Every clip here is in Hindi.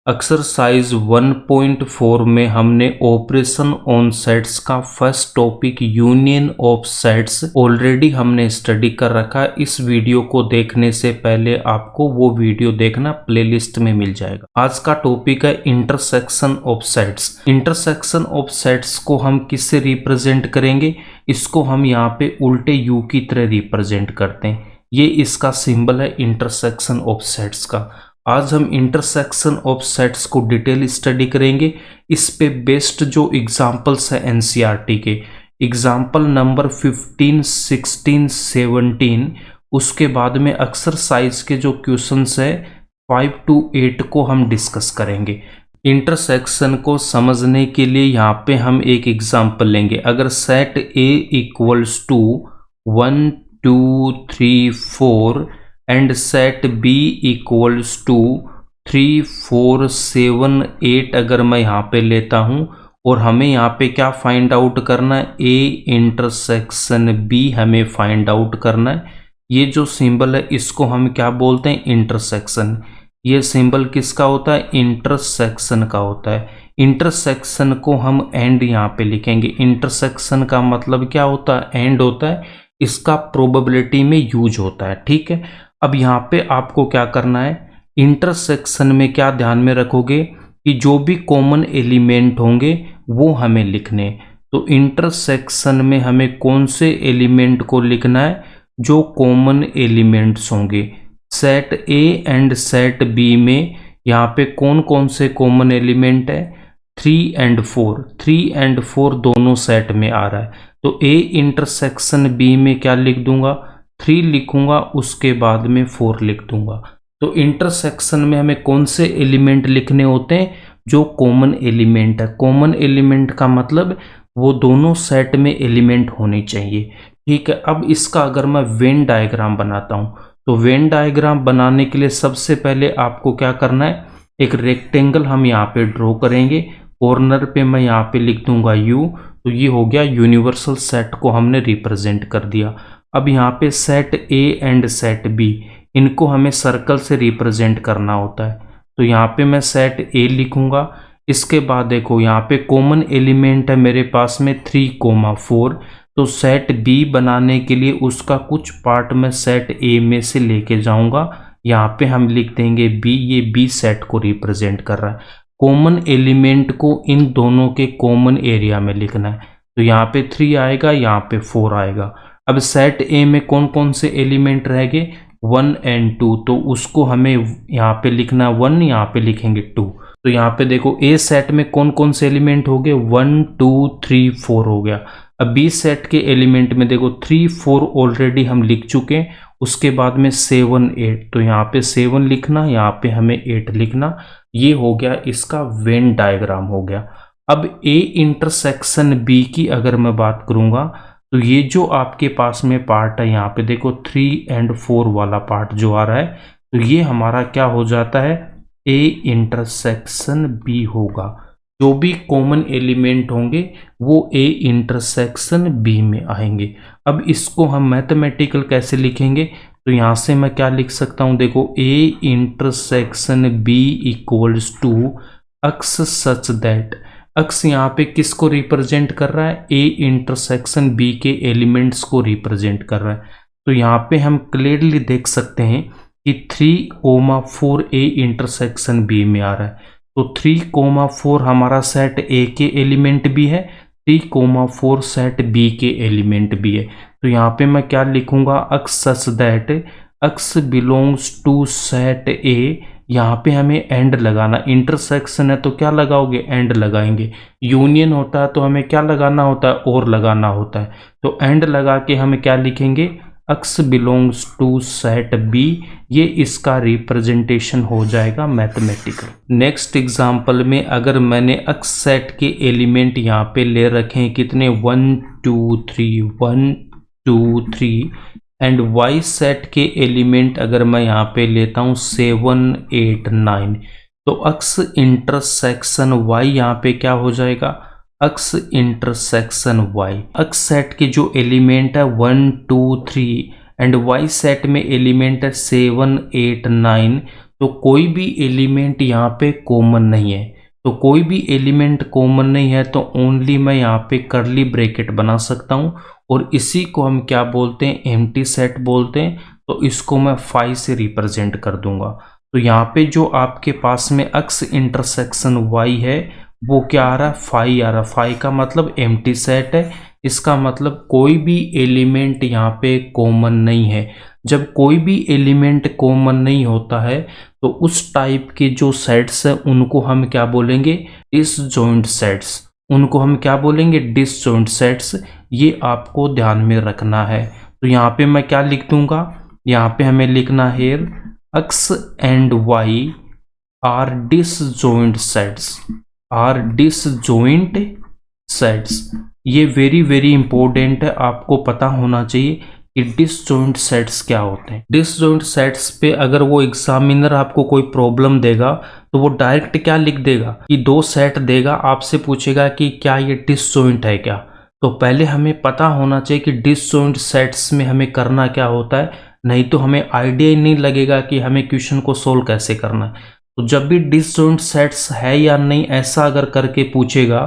एक्सरसाइज 1.4 में हमने ऑपरेशन ऑन सेट्स का first topic union of sets already हमने स्टडी कर रखा है। इस वीडियो को देखने से पहले आपको वो वीडियो देखना प्लेलिस्ट में मिल जाएगा। आज का टॉपिक है intersection of sets. Intersection of sets को हम किससे रिप्रेजेंट करेंगे? इसको हम यहाँ पे उल्टे यू की तरह रिप्रेजेंट करते हैं। ये इसका सिंबल है इंटरसेक्शन ऑफ सेट्स का। आज हम इंटरसेक्शन ऑफ सेट्स को डिटेल स्टडी करेंगे। इस पे बेस्ड जो एग्जांपल्स है एनसीईआरटी के, एग्जांपल नंबर 15, 16, 17, उसके बाद में एक्सरसाइज के जो क्वेश्चंस है 5 to 8 को हम डिस्कस करेंगे। इंटरसेक्शन को समझने के लिए यहाँ पे हम एक एग्जांपल लेंगे। अगर set A equals to 1, 2, 3, 4 and set B equals to 3, 4, 7, 8 अगर मैं यहाँ पे लेता हूँ और हमें यहाँ पे क्या फाइंड आउट करना है? ए इंटरसेक्शन बी हमें फाइंड आउट करना है। ये जो सिंबल है इसको हम क्या बोलते हैं? इंटरसेक्शन। ये सिंबल किसका होता है? इंटरसेक्शन का होता है। इंटरसेक्शन को हम एंड यहाँ पे लिखेंगे। इंटरसेक्शन का मतलब क्या होता है? एंड होता है। इसका प्रोबेबिलिटी में यूज होता है। ठीक है, अब यहाँ पे आपको क्या करना है? इंटरसेक्शन में क्या ध्यान में रखोगे कि जो भी कॉमन एलिमेंट होंगे वो हमें लिखने। तो इंटरसेक्शन में हमें कौन से एलिमेंट को लिखना है? जो कॉमन एलिमेंट्स होंगे। Set A and set B में यहाँ पे कौन कौन से कॉमन एलिमेंट है? 3 and 4। 3 and 4 दोनों सेट में आ रहा है। तो ए इंटरसेक्शन बी में क्या लिख दूंगा? 3 लिखूंगा, उसके बाद में 4 लिख दूंगा। तो इंटरसेक्शन में हमें कौन से एलिमेंट लिखने होते हैं? जो कॉमन एलिमेंट है। कॉमन एलिमेंट का मतलब वो दोनों सेट में एलिमेंट होने चाहिए। ठीक है, अब इसका अगर मैं वेन डायग्राम बनाता हूँ तो वेन डायग्राम बनाने के लिए सबसे पहले आपको क्या करना है? एक रेक्टेंगल हम यहाँ पे ड्रॉ करेंगे। कॉर्नर पे मैं यहाँ पे लिख दूंगा यू। तो ये हो गया यूनिवर्सल सेट को हमने रिप्रेजेंट कर दिया। अब यहाँ पे set A and set B, इनको हमें सर्कल से रिप्रेजेंट करना होता है। तो यहाँ पे मैं सेट ए लिखूंगा। इसके बाद देखो यहाँ पे कॉमन एलिमेंट है मेरे पास में 3, 4। तो सेट बी बनाने के लिए उसका कुछ पार्ट मैं सेट ए में से लेके जाऊंगा। यहाँ पे हम लिख देंगे बी। ये बी सेट को रिप्रेजेंट कर रहा है। कॉमन एलिमेंट को इन दोनों के कॉमन एरिया में लिखना है। तो यहाँ पे 3 आएगा, यहाँ पे 4 आएगा। अब सेट ए में कौन कौन से एलिमेंट रहेंगे? 1 and 2। तो उसको हमें यहाँ पे लिखना 1, यहाँ पे लिखेंगे 2। तो यहाँ पे देखो ए सेट में कौन कौन से एलिमेंट हो गए? 1, 2, 3, 4 हो गया। अब बी सेट के एलिमेंट में देखो 3, 4 ऑलरेडी हम लिख चुके हैं। उसके बाद में 7, 8। तो यहाँ पे 7 लिखना, यहाँ पे हमें 8 लिखना। ये हो गया इसका वेन डायग्राम हो गया। अब ए इंटरसेक्शन बी की अगर मैं बात करूंगा तो ये जो आपके पास में पार्ट है यहाँ पे देखो 3 and 4 वाला पार्ट जो आ रहा है, तो ये हमारा क्या हो जाता है? ए इंटरसेक्शन बी होगा। जो भी कॉमन एलिमेंट होंगे वो ए इंटरसेक्शन बी में आएंगे। अब इसको हम मैथमेटिकल कैसे लिखेंगे? तो यहाँ से मैं क्या लिख सकता हूँ? देखो A intersection B equals to x such that. X यहाँ पे किसको रिप्रेजेंट कर रहा है? ए इंटरसेक्शन बी के एलिमेंट्स को रिप्रेजेंट कर रहा है। तो यहाँ पे हम क्लियरली देख सकते हैं कि 3, 4 ए इंटरसेक्शन बी में आ रहा है। तो 3, 4 हमारा सेट ए के एलिमेंट भी है, 3, 4 सेट बी के एलिमेंट भी है। तो यहाँ पे मैं क्या लिखूंगा? X such that x belongs to set A. यहाँ पे हमें एंड लगाना। इंटरसेक्शन है तो क्या लगाओगे? एंड लगाएंगे। यूनियन होता है तो हमें क्या लगाना होता है? और लगाना होता है। तो एंड लगा के हमें क्या लिखेंगे? अक्स बिलोंग्स टू सेट बी। ये इसका रिप्रेजेंटेशन हो जाएगा मैथमेटिकल। नेक्स्ट एग्जांपल में अगर मैंने अक्स सेट के एलिमेंट यहाँ पे ले रखे हैं कितने? 1, 2, 3, 1, 2, 3 एंड वाई सेट के एलिमेंट अगर मैं यहाँ पे लेता हूँ 7, 8, 9, तो अक्स इंटरसेक्शन वाई यहाँ पे क्या हो जाएगा? अक्स इंटरसेक्शन वाई। अक्स सेट के जो एलिमेंट है 1, 2, 3 एंड वाई सेट में एलिमेंट है 7, 8, 9, तो कोई भी एलिमेंट यहाँ पे कॉमन नहीं है। तो कोई भी एलिमेंट कॉमन नहीं है तो ओनली मैं यहाँ पे कर्ली ब्रैकेट बना सकता हूँ और इसी को हम क्या बोलते हैं, एम्प्टी सेट बोलते हैं। तो इसको मैं फाई से रिप्रेजेंट कर दूंगा। तो यहाँ पे जो आपके पास में एक्स इंटरसेक्शन वाई है वो क्या आ रहा है, फाई आ रहा है। फाई का मतलब एम्प्टी सेट है, इसका मतलब कोई भी एलिमेंट यहाँ पे कॉमन नहीं है। जब कोई भी एलिमेंट कॉमन नहीं होता है तो उस टाइप के जो सेट्स हैं उनको हम क्या बोलेंगे, डिसजॉइंट सेट्स। उनको हम क्या बोलेंगे, डिसजॉइंट सेट्स। ये आपको ध्यान में रखना है। तो यहाँ पे मैं क्या लिख दूंगा, यहाँ पे हमें लिखना है X and Y are disjoint sets, are disjoint sets. ये वेरी वेरी इंपॉर्टेंट है, आपको पता होना चाहिए कि डिसजॉइंट सेट्स क्या होते हैं। डिसजॉइंट सेट्स पे अगर वो एग्जामिनर आपको कोई प्रॉब्लम देगा तो वो डायरेक्ट क्या लिख देगा कि दो सेट देगा, आपसे पूछेगा कि क्या ये डिसजॉइंट है क्या। तो पहले हमें पता होना चाहिए कि डिसजॉइंट सेट्स में हमें करना क्या होता है, नहीं तो हमें आइडिया ही नहीं लगेगा कि हमें क्वेश्चन को सोल्व कैसे करना है। तो जब भी डिसजॉइंट सेट्स है या नहीं ऐसा अगर करके पूछेगा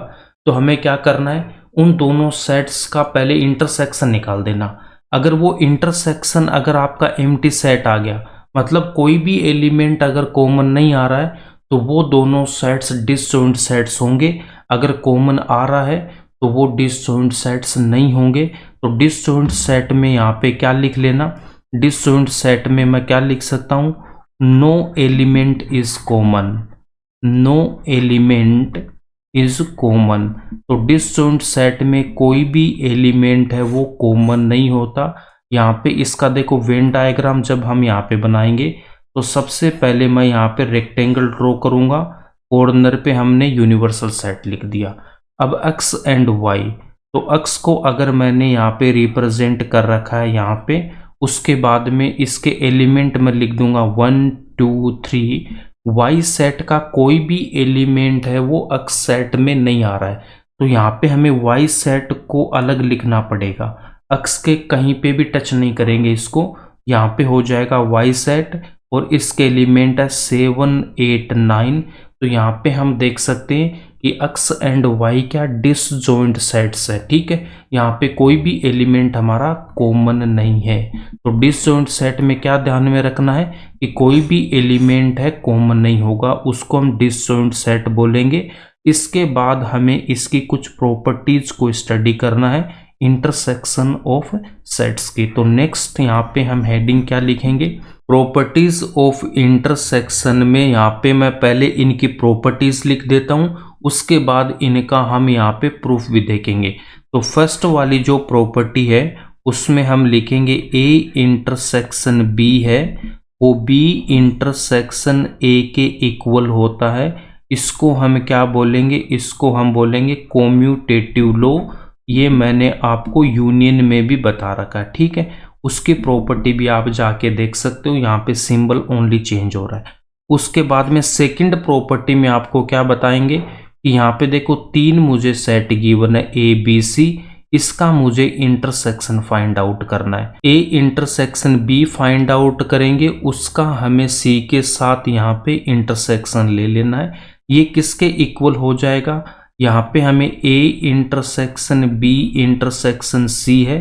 तो हमें क्या करना है, उन दोनों सेट्स का पहले इंटरसेक्शन निकाल देना। अगर वो इंटरसेक्शन अगर आपका एम्प्टी सेट आ गया, मतलब कोई भी एलिमेंट अगर कॉमन नहीं आ रहा है तो वो दोनों सेट्स डिसजॉइंट सेट्स होंगे। अगर कॉमन आ रहा है तो वो डिसजॉइंट सेट्स नहीं होंगे। तो डिसजॉइंट सेट में यहाँ पे क्या लिख लेना, डिसजॉइंट सेट में मैं क्या लिख सकता हूँ, no element is common, no element is common. तो डिसजॉइंट सेट में कोई भी एलिमेंट है वो कॉमन नहीं होता। यहाँ पे इसका देखो वेन डायग्राम जब हम यहाँ पे बनाएंगे तो सबसे पहले मैं यहाँ पे रेक्टेंगल ड्रॉ करूंगा, कॉर्नर पे हमने यूनिवर्सल सेट लिख दिया। अब एक्स एंड वाई, तो एक्स को अगर मैंने यहाँ पे रिप्रेजेंट कर रखा है यहाँ पे, उसके बाद में इसके एलिमेंट में लिख दूंगा 1 2 3। वाई सेट का कोई भी एलिमेंट है वो एक्स सेट में नहीं आ रहा है, तो यहाँ पे हमें वाई सेट को अलग लिखना पड़ेगा। एक्स के कहीं पे भी टच नहीं करेंगे इसको, यहाँ पे हो जाएगा वाई सेट और इसके एलिमेंट है 7 8 9। तो यहाँ पे हम देख सकते हैं कि एक्स एंड वाई क्या डिसजॉइंट सेट्स है। ठीक है, यहाँ पे कोई भी एलिमेंट हमारा कॉमन नहीं है। तो डिसजॉइंट सेट में क्या ध्यान में रखना है कि कोई भी एलिमेंट है कॉमन नहीं होगा, उसको हम डिसजॉइंट सेट बोलेंगे। इसके बाद हमें इसकी कुछ प्रॉपर्टीज को स्टडी करना है, इंटरसेक्शन ऑफ सेट्स की। तो नेक्स्ट यहाँ पे हम हेडिंग क्या लिखेंगे, प्रॉपर्टीज ऑफ इंटरसेक्शन में यहाँ पे मैं पहले इनकी प्रॉपर्टीज लिख देता हूँ, उसके बाद इनका हम यहाँ पे प्रूफ भी देखेंगे। तो फर्स्ट वाली जो प्रॉपर्टी है उसमें हम लिखेंगे ए इंटरसेक्शन बी है वो बी इंटरसेक्शन ए के इक्वल होता है। इसको हम क्या बोलेंगे, इसको हम बोलेंगे कॉम्यूटेटिव लॉ। ये मैंने आपको यूनियन में भी बता रखा है। ठीक है, उसकी प्रॉपर्टी भी आप जाके देख सकते हो, यहाँ पे सिंबल ओनली चेंज हो रहा है। उसके बाद में सेकंड प्रॉपर्टी में आपको क्या बताएंगे कि यहाँ पे देखो 3 मुझे सेट गिवन है ए बी सी, इसका मुझे इंटरसेक्शन फाइंड आउट करना है। A intersection B find out करेंगे, उसका हमें सी के साथ यहाँ पे इंटरसेक्शन ले लेना है। ये किसके इक्वल हो जाएगा, यहाँ पे हमें A intersection B intersection C है,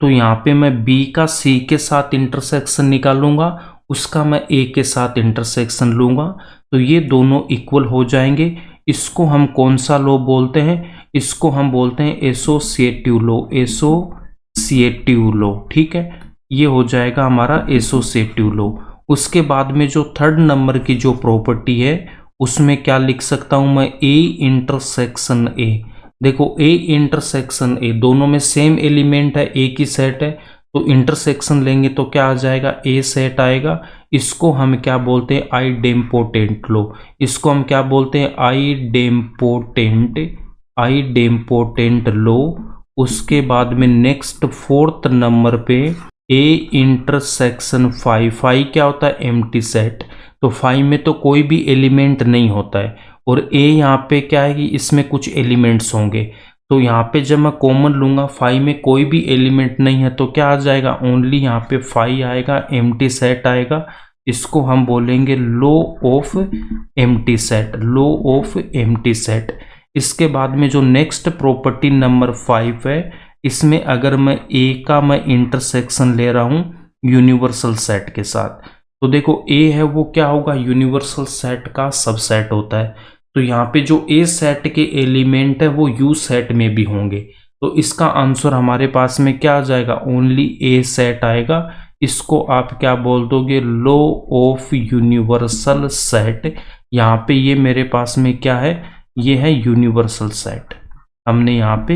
तो यहाँ पे मैं बी का सी के साथ इंटरसेक्शन निकालूंगा, उसका मैं ए के साथ इंटरसेक्शन लूंगा, तो ये दोनों इक्वल हो जाएंगे। इसको हम कौन सा लॉ बोलते हैं, इसको हम बोलते हैं एसोसिएटिव लॉ, एसोसिएटिव लॉ। ठीक है, ये हो जाएगा हमारा एसोसिएटिव लॉ। उसके बाद में जो थर्ड नंबर की जो प्रॉपर्टी है उसमें क्या लिख सकता हूं मैं, ए इंटरसेक्शन ए। देखो ए इंटरसेक्शन ए, दोनों में सेम एलिमेंट है, ए की सेट है, तो इंटरसेक्शन लेंगे तो क्या आ जाएगा, ए सेट आएगा। इसको हम क्या बोलते हैं, आइडेम्पोटेंट लॉ। इसको हम क्या बोलते हैं, आइडेम्पोटेंट लॉ। उसके बाद में नेक्स्ट फोर्थ नंबर पे ए इंटरसेक्शन फाई। फाई क्या होता है, एम्प्टी सेट। तो फाई में तो कोई भी एलिमेंट नहीं होता है, और ए यहाँ पे क्या है कि इसमें कुछ एलिमेंट्स होंगे। तो यहाँ पे जब मैं कॉमन लूंगा, फाई में कोई भी एलिमेंट नहीं है तो क्या आ जाएगा, ओनली यहाँ पे फाई आएगा, एम्प्टी सेट आएगा। इसको हम बोलेंगे law of empty set, law of empty set. इसके बाद में जो नेक्स्ट प्रॉपर्टी नंबर 5 है, इसमें अगर मैं ए का मैं इंटरसेक्शन ले रहा हूं यूनिवर्सल सेट के साथ, तो देखो ए है वो क्या होगा, यूनिवर्सल सेट का सबसेट होता है। तो यहाँ पे जो ए सेट के एलिमेंट है वो यू सेट में भी होंगे, तो इसका आंसर हमारे पास में क्या आ जाएगा, ओनली ए सेट आएगा। इसको आप क्या बोल दोगे, लो ऑफ यूनिवर्सल सेट। यहाँ पे ये मेरे पास में क्या है, ये है यूनिवर्सल सेट, हमने यहाँ पे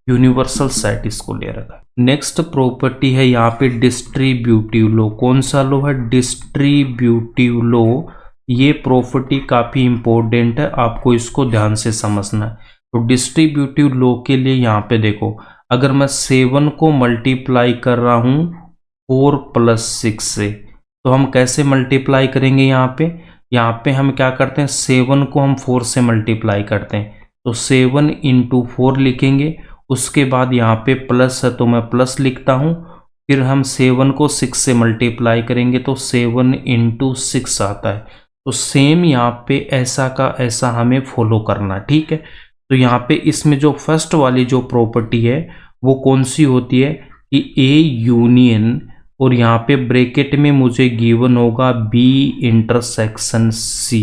यूनिवर्सल सेट इसको ले रखा। नेक्स्ट प्रॉपर्टी है यहाँ पे डिस्ट्रीब्यूटिव लो। कौन सा लो है, डिस्ट्रीब्यूटिव लो। ये प्रॉपर्टी काफी इंपॉर्टेंट है, आपको इसको ध्यान से समझना है। तो डिस्ट्रीब्यूटिव लो के लिए यहाँ पे देखो, अगर मैं 7 को मल्टीप्लाई कर रहा हूं 4 + 6 से, तो हम कैसे मल्टीप्लाई करेंगे, यहाँ पे हम क्या करते हैं, 7 को हम 4 से मल्टीप्लाई करते हैं, तो 7 × 4 लिखेंगे। उसके बाद यहाँ पे प्लस है तो मैं प्लस लिखता हूँ, फिर हम 7 को 6 से मल्टीप्लाई करेंगे तो 7 × 6 आता है। तो सेम यहाँ पे ऐसा का ऐसा हमें फॉलो करना, ठीक है। तो यहाँ पे इसमें जो फर्स्ट वाली जो प्रॉपर्टी है वो कौन सी होती है कि ए यूनियन, और यहाँ पे ब्रैकेट में मुझे गिवन होगा बी इंटरसेक्शन सी।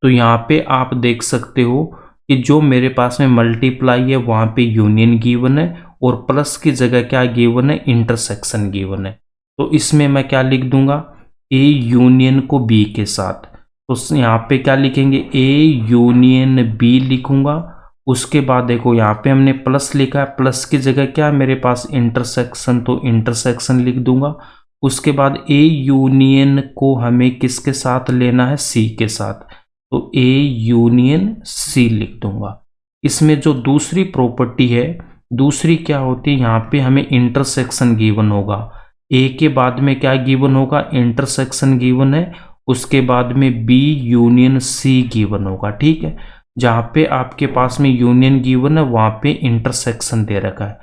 तो यहाँ पे आप देख सकते हो कि जो मेरे पास में मल्टीप्लाई है वहाँ पे यूनियन गिवन है, और प्लस की जगह क्या गिवन है, इंटरसेक्शन गिवन है। तो इसमें मैं क्या लिख दूंगा, ए यूनियन को बी के साथ, तो यहाँ पे क्या लिखेंगे, ए यूनियन बी लिखूंगा। उसके बाद देखो यहाँ पे हमने प्लस लिखा है, प्लस की जगह क्या मेरे पास इंटरसेक्शन, तो इंटरसेक्शन लिख दूंगा। उसके बाद ए यूनियन को हमें किसके साथ लेना है, सी के साथ, तो ए यूनियन सी लिख दूंगा। इसमें जो दूसरी प्रॉपर्टी है, दूसरी क्या होती है, यहाँ पे हमें इंटरसेक्शन गिवन होगा, ए के बाद में क्या गिवन होगा, इंटरसेक्शन गिवन है, उसके बाद में बी यूनियन सी गिवन होगा, ठीक है। जहाँ पे आपके पास में यूनियन गिवन है वहाँ पे इंटरसेक्शन दे रखा है।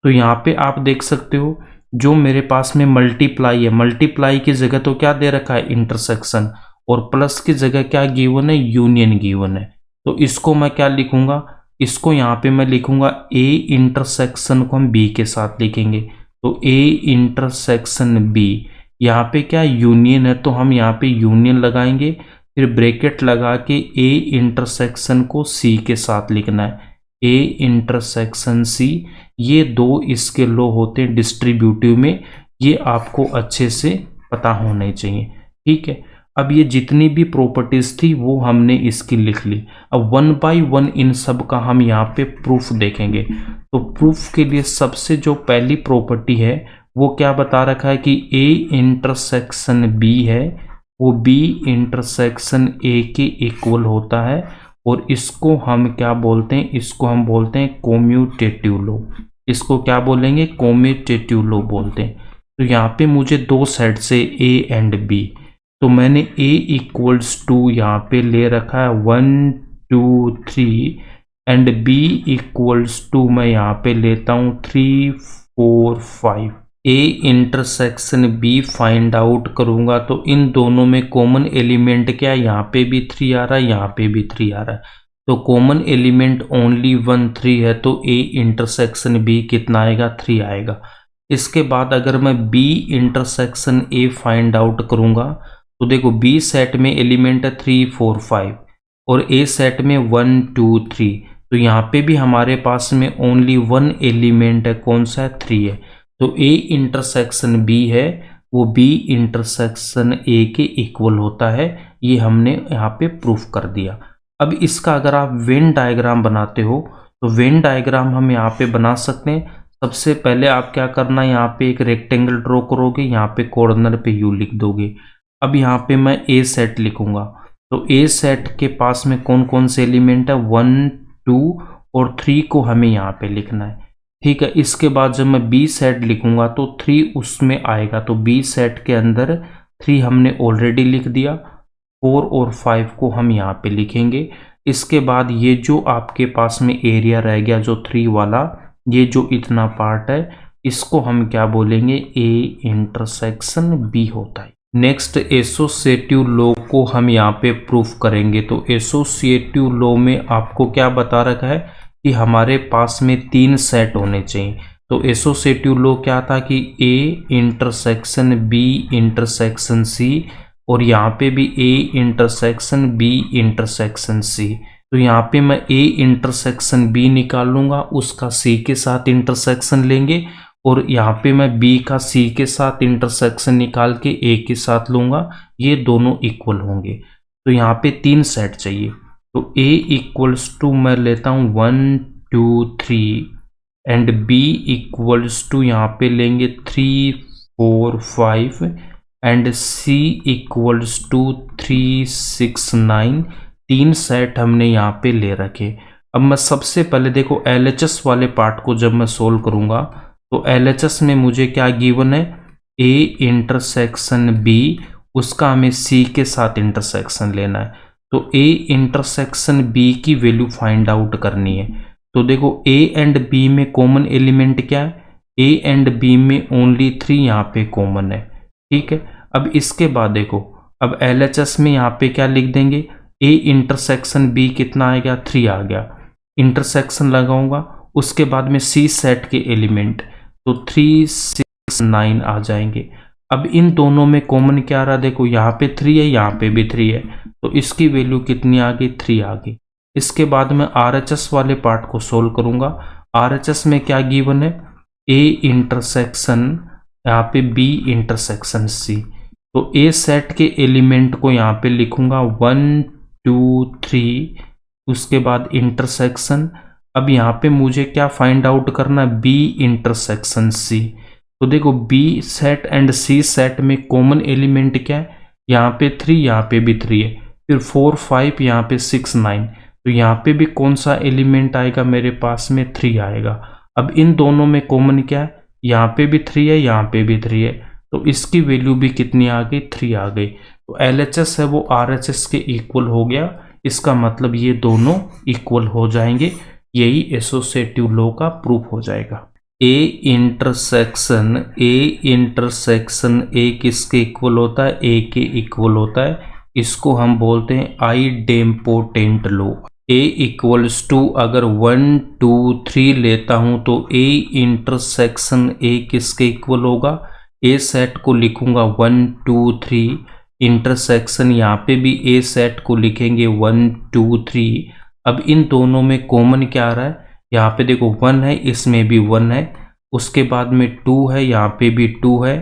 तो यहाँ पे आप देख सकते हो जो मेरे पास में मल्टीप्लाई है, मल्टीप्लाई की जगह तो क्या दे रखा है, इंटरसेक्शन, और प्लस की जगह क्या गिवन है, यूनियन गिवन है। तो इसको मैं क्या लिखूंगा, इसको यहाँ पे मैं लिखूंगा ए इंटरसेक्शन को हम बी के साथ लिखेंगे, तो ए इंटरसेक्शन बी। यहाँ पे क्या यूनियन है तो हम यहाँ पे यूनियन लगाएंगे, फिर ब्रैकेट लगा के ए इंटरसेक्शन को सी के साथ लिखना है, ए इंटरसेक्शन सी। ये दो इसके लो होते हैं डिस्ट्रीब्यूटिव में, ये आपको अच्छे से पता होने चाहिए, ठीक है। अब ये जितनी भी प्रॉपर्टीज थी वो हमने इसकी लिख ली। अब 1 बाय 1 इन सब का हम यहाँ पे प्रूफ देखेंगे। तो प्रूफ के लिए सबसे जो पहली प्रॉपर्टी है वो क्या बता रखा है कि ए इंटरसेक्शन बी है, वो बी इंटरसेक्शन ए के इक्वल होता है, और इसको हम क्या बोलते हैं, इसको हम बोलते हैं कोम्यूटेटिव लो। इसको क्या बोलेंगे, कोम्यूटेटिव लो बोलते हैं। तो यहाँ पे मुझे दो सेट से ए एंड बी, तो मैंने a इक्वल्स टू यहाँ पे ले रखा है 1 2 3, एंड b इक्वल्स टू मैं यहाँ पे लेता हूँ 3 4 5। a intersection b find out करूँगा तो इन दोनों में कॉमन एलिमेंट क्या है, यहाँ पे भी 3 आ रहा है, यहाँ पे भी 3 आ रहा है, तो कॉमन एलिमेंट ओनली 1 3 है, तो a इंटरसेक्शन b कितना आएगा, 3 आएगा। इसके बाद अगर मैं b intersection a find out करूँगा तो देखो बी सेट में एलिमेंट है 3 4 5, और ए सेट में 1 2 3, तो यहाँ पे भी हमारे पास में ओनली 1 एलिमेंट है, कौन सा है, 3 है। तो ए इंटरसेक्शन बी है वो बी इंटरसेक्शन ए के इक्वल होता है, ये हमने यहाँ पे प्रूफ कर दिया। अब इसका अगर आप वेन डायग्राम बनाते हो तो वेन डायग्राम हम यहाँ पे बना सकते हैं। सबसे पहले आप क्या करना है, यहाँ पे एक रेक्टेंगल ड्रॉ करोगे, यहाँ पे कॉर्नर पे यू लिख दोगे। अब यहाँ पे मैं ए सेट लिखूंगा, तो ए सेट के पास में कौन कौन से एलिमेंट है, 1 2 और 3 को हमें यहाँ पे लिखना है, ठीक है। इसके बाद जब मैं बी सेट लिखूंगा तो 3 उसमें आएगा, तो बी सेट के अंदर 3 हमने ऑलरेडी लिख दिया, 4 और 5 को हम यहाँ पे लिखेंगे। इसके बाद ये जो आपके पास में एरिया रह गया जो 3 वाला, ये जो इतना पार्ट है, इसको हम क्या बोलेंगे, ए इंटरसेक्शन बी होता है। नेक्स्ट एसोसिएटिव लॉ को हम यहाँ पे प्रूफ करेंगे। तो एसोसिएटिव लॉ में आपको क्या बता रखा है कि हमारे पास में 3 सेट होने चाहिए। तो एसोसिएटिव लॉ क्या था कि A intersection B intersection C, और यहाँ पे भी A intersection B intersection C. तो यहाँ पे मैं ए इंटरसेक्शन बी निकाल लूंगा, उसका सी के साथ इंटरसेक्शन लेंगे, और यहाँ पे मैं बी का सी के साथ इंटरसेक्शन निकाल के ए के साथ लूंगा, ये दोनों इक्वल होंगे। तो यहाँ पे 3 सेट चाहिए। तो ए इक्वल्स टू मैं लेता हूँ 1 2 3, एंड बी इक्वल्स टू यहाँ पे लेंगे 3 4 5, and C equals to 3 6 9। 3 set हमने यहाँ पे ले रखे। अब मैं सबसे पहले देखो LHS वाले पार्ट को जब मैं सोल्व करूंगा तो LHS में मुझे क्या गिवन है, ए इंटरसेक्शन बी, उसका हमें सी के साथ इंटरसेक्शन लेना है। तो ए इंटरसेक्शन बी की वैल्यू फाइंड आउट करनी है। तो देखो ए एंड बी में कॉमन एलिमेंट क्या है, ए एंड बी में ओनली 3 यहाँ पे कॉमन है, ठीक है। अब इसके बाद देखो, अब LHS में यहाँ पे क्या लिख देंगे, ए इंटरसेक्शन बी कितना आएगा, 3 आ गया, इंटरसेक्शन लगाऊंगा, उसके बाद में सी सेट के एलिमेंट, तो 3 6 9 आ जाएंगे। अब इन दोनों में कॉमन क्या आ रहा, देखो यहाँ पे 3 है, यहाँ पे भी 3 है, तो इसकी वैल्यू कितनी आ गई, 3 आ गई। इसके बाद मैं RHS वाले पार्ट को सोल्व करूंगा। RHS में क्या गिवन है, ए इंटरसेक्शन यहाँ पे बी इंटरसेक्शन सी। तो ए सेट के एलिमेंट को यहाँ पे लिखूंगा 1 2 3, उसके बाद इंटरसेक्शन। अब यहाँ पे मुझे क्या फाइंड आउट करना है, बी इंटरसेक्शन सी। तो देखो B set and C set में कॉमन एलिमेंट क्या है, यहाँ पे 3, यहाँ पे भी 3 है, फिर 4 5, यहाँ पे 6 9। तो यहाँ पे भी कौन सा एलिमेंट आएगा, मेरे पास में 3 आएगा। अब इन दोनों में कॉमन क्या है, यहाँ पे भी 3 है, यहाँ पे भी 3 है, तो इसकी वैल्यू भी कितनी आ गई, 3 आ गई। तो LHS है वो RHS के इक्वल हो गया। इसका मतलब ये दोनों इक्वल हो जाएंगे, यही एसोसिएटिव लॉ का प्रूफ हो जाएगा। ए इंटरसेक्शन ए किसके इक्वल होता है, ए के इक्वल होता है। इसको हम बोलते हैं idempotent law. A equals to अगर 1 2 3 लेता हूं तो ए इंटरसेक्शन ए किसके इक्वल होगा, ए सेट को लिखूंगा 1 2 3, इंटरसेक्शन यहाँ पे भी ए सेट को लिखेंगे 1 2 3। अब इन दोनों में कॉमन क्या आ रहा है, यहाँ पे देखो 1 है, इसमें भी 1 है, उसके बाद में 2 है, यहाँ पे भी 2 है,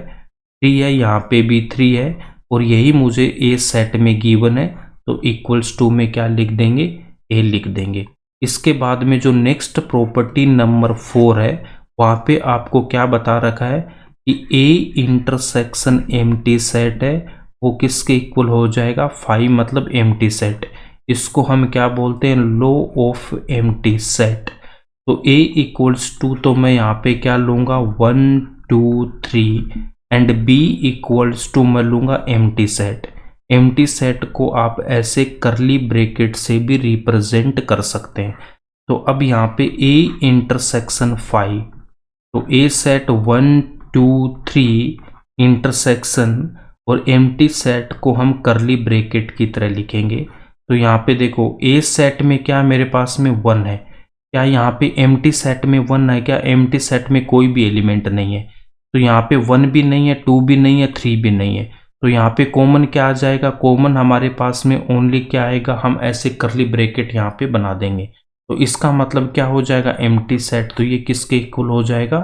3 है, यहाँ पे भी 3 है, और यही मुझे ए सेट में गिवन है। तो इक्वल्स टू में क्या लिख देंगे, ए लिख देंगे। इसके बाद में जो नेक्स्ट प्रॉपर्टी नंबर 4 है, वहाँ पे आपको क्या बता रखा है कि ए इंटरसेक्शन एम्प्टी सेट है, वो किसके इक्वल हो जाएगा, 5 मतलब एम्प्टी सेट। इसको हम क्या बोलते हैं, लॉ ऑफ एम्प्टी सेट। तो ए इक्वल्स टू, तो मैं यहाँ पे क्या लूंगा 1 2 3, एंड बी इक्वल्स टू मैं लूंगा एम्प्टी सेट। एम्प्टी सेट को आप ऐसे करली ब्रैकेट से भी रिप्रेजेंट कर सकते हैं। तो अब यहाँ पे ए इंटरसेक्शन 5, तो ए सेट 1 2 3 इंटरसेक्शन, और एम्प्टी सेट को हम करली ब्रैकेट की तरह लिखेंगे। तो यहाँ पे देखो ए सेट में क्या मेरे पास में 1 है, क्या यहाँ पे एम्प्टी सेट में 1 है, क्या एम्प्टी सेट में कोई भी एलिमेंट नहीं है। तो यहाँ पे 1 भी नहीं है, 2 भी नहीं है, 3 भी नहीं है। तो यहाँ पे कॉमन क्या आ जाएगा, कॉमन हमारे पास में ओनली क्या आएगा, हम ऐसे करली ब्रैकेट यहाँ पे बना देंगे। तो इसका मतलब क्या हो जाएगा, एम्प्टी सेट। तो ये किसके इक्वल हो जाएगा,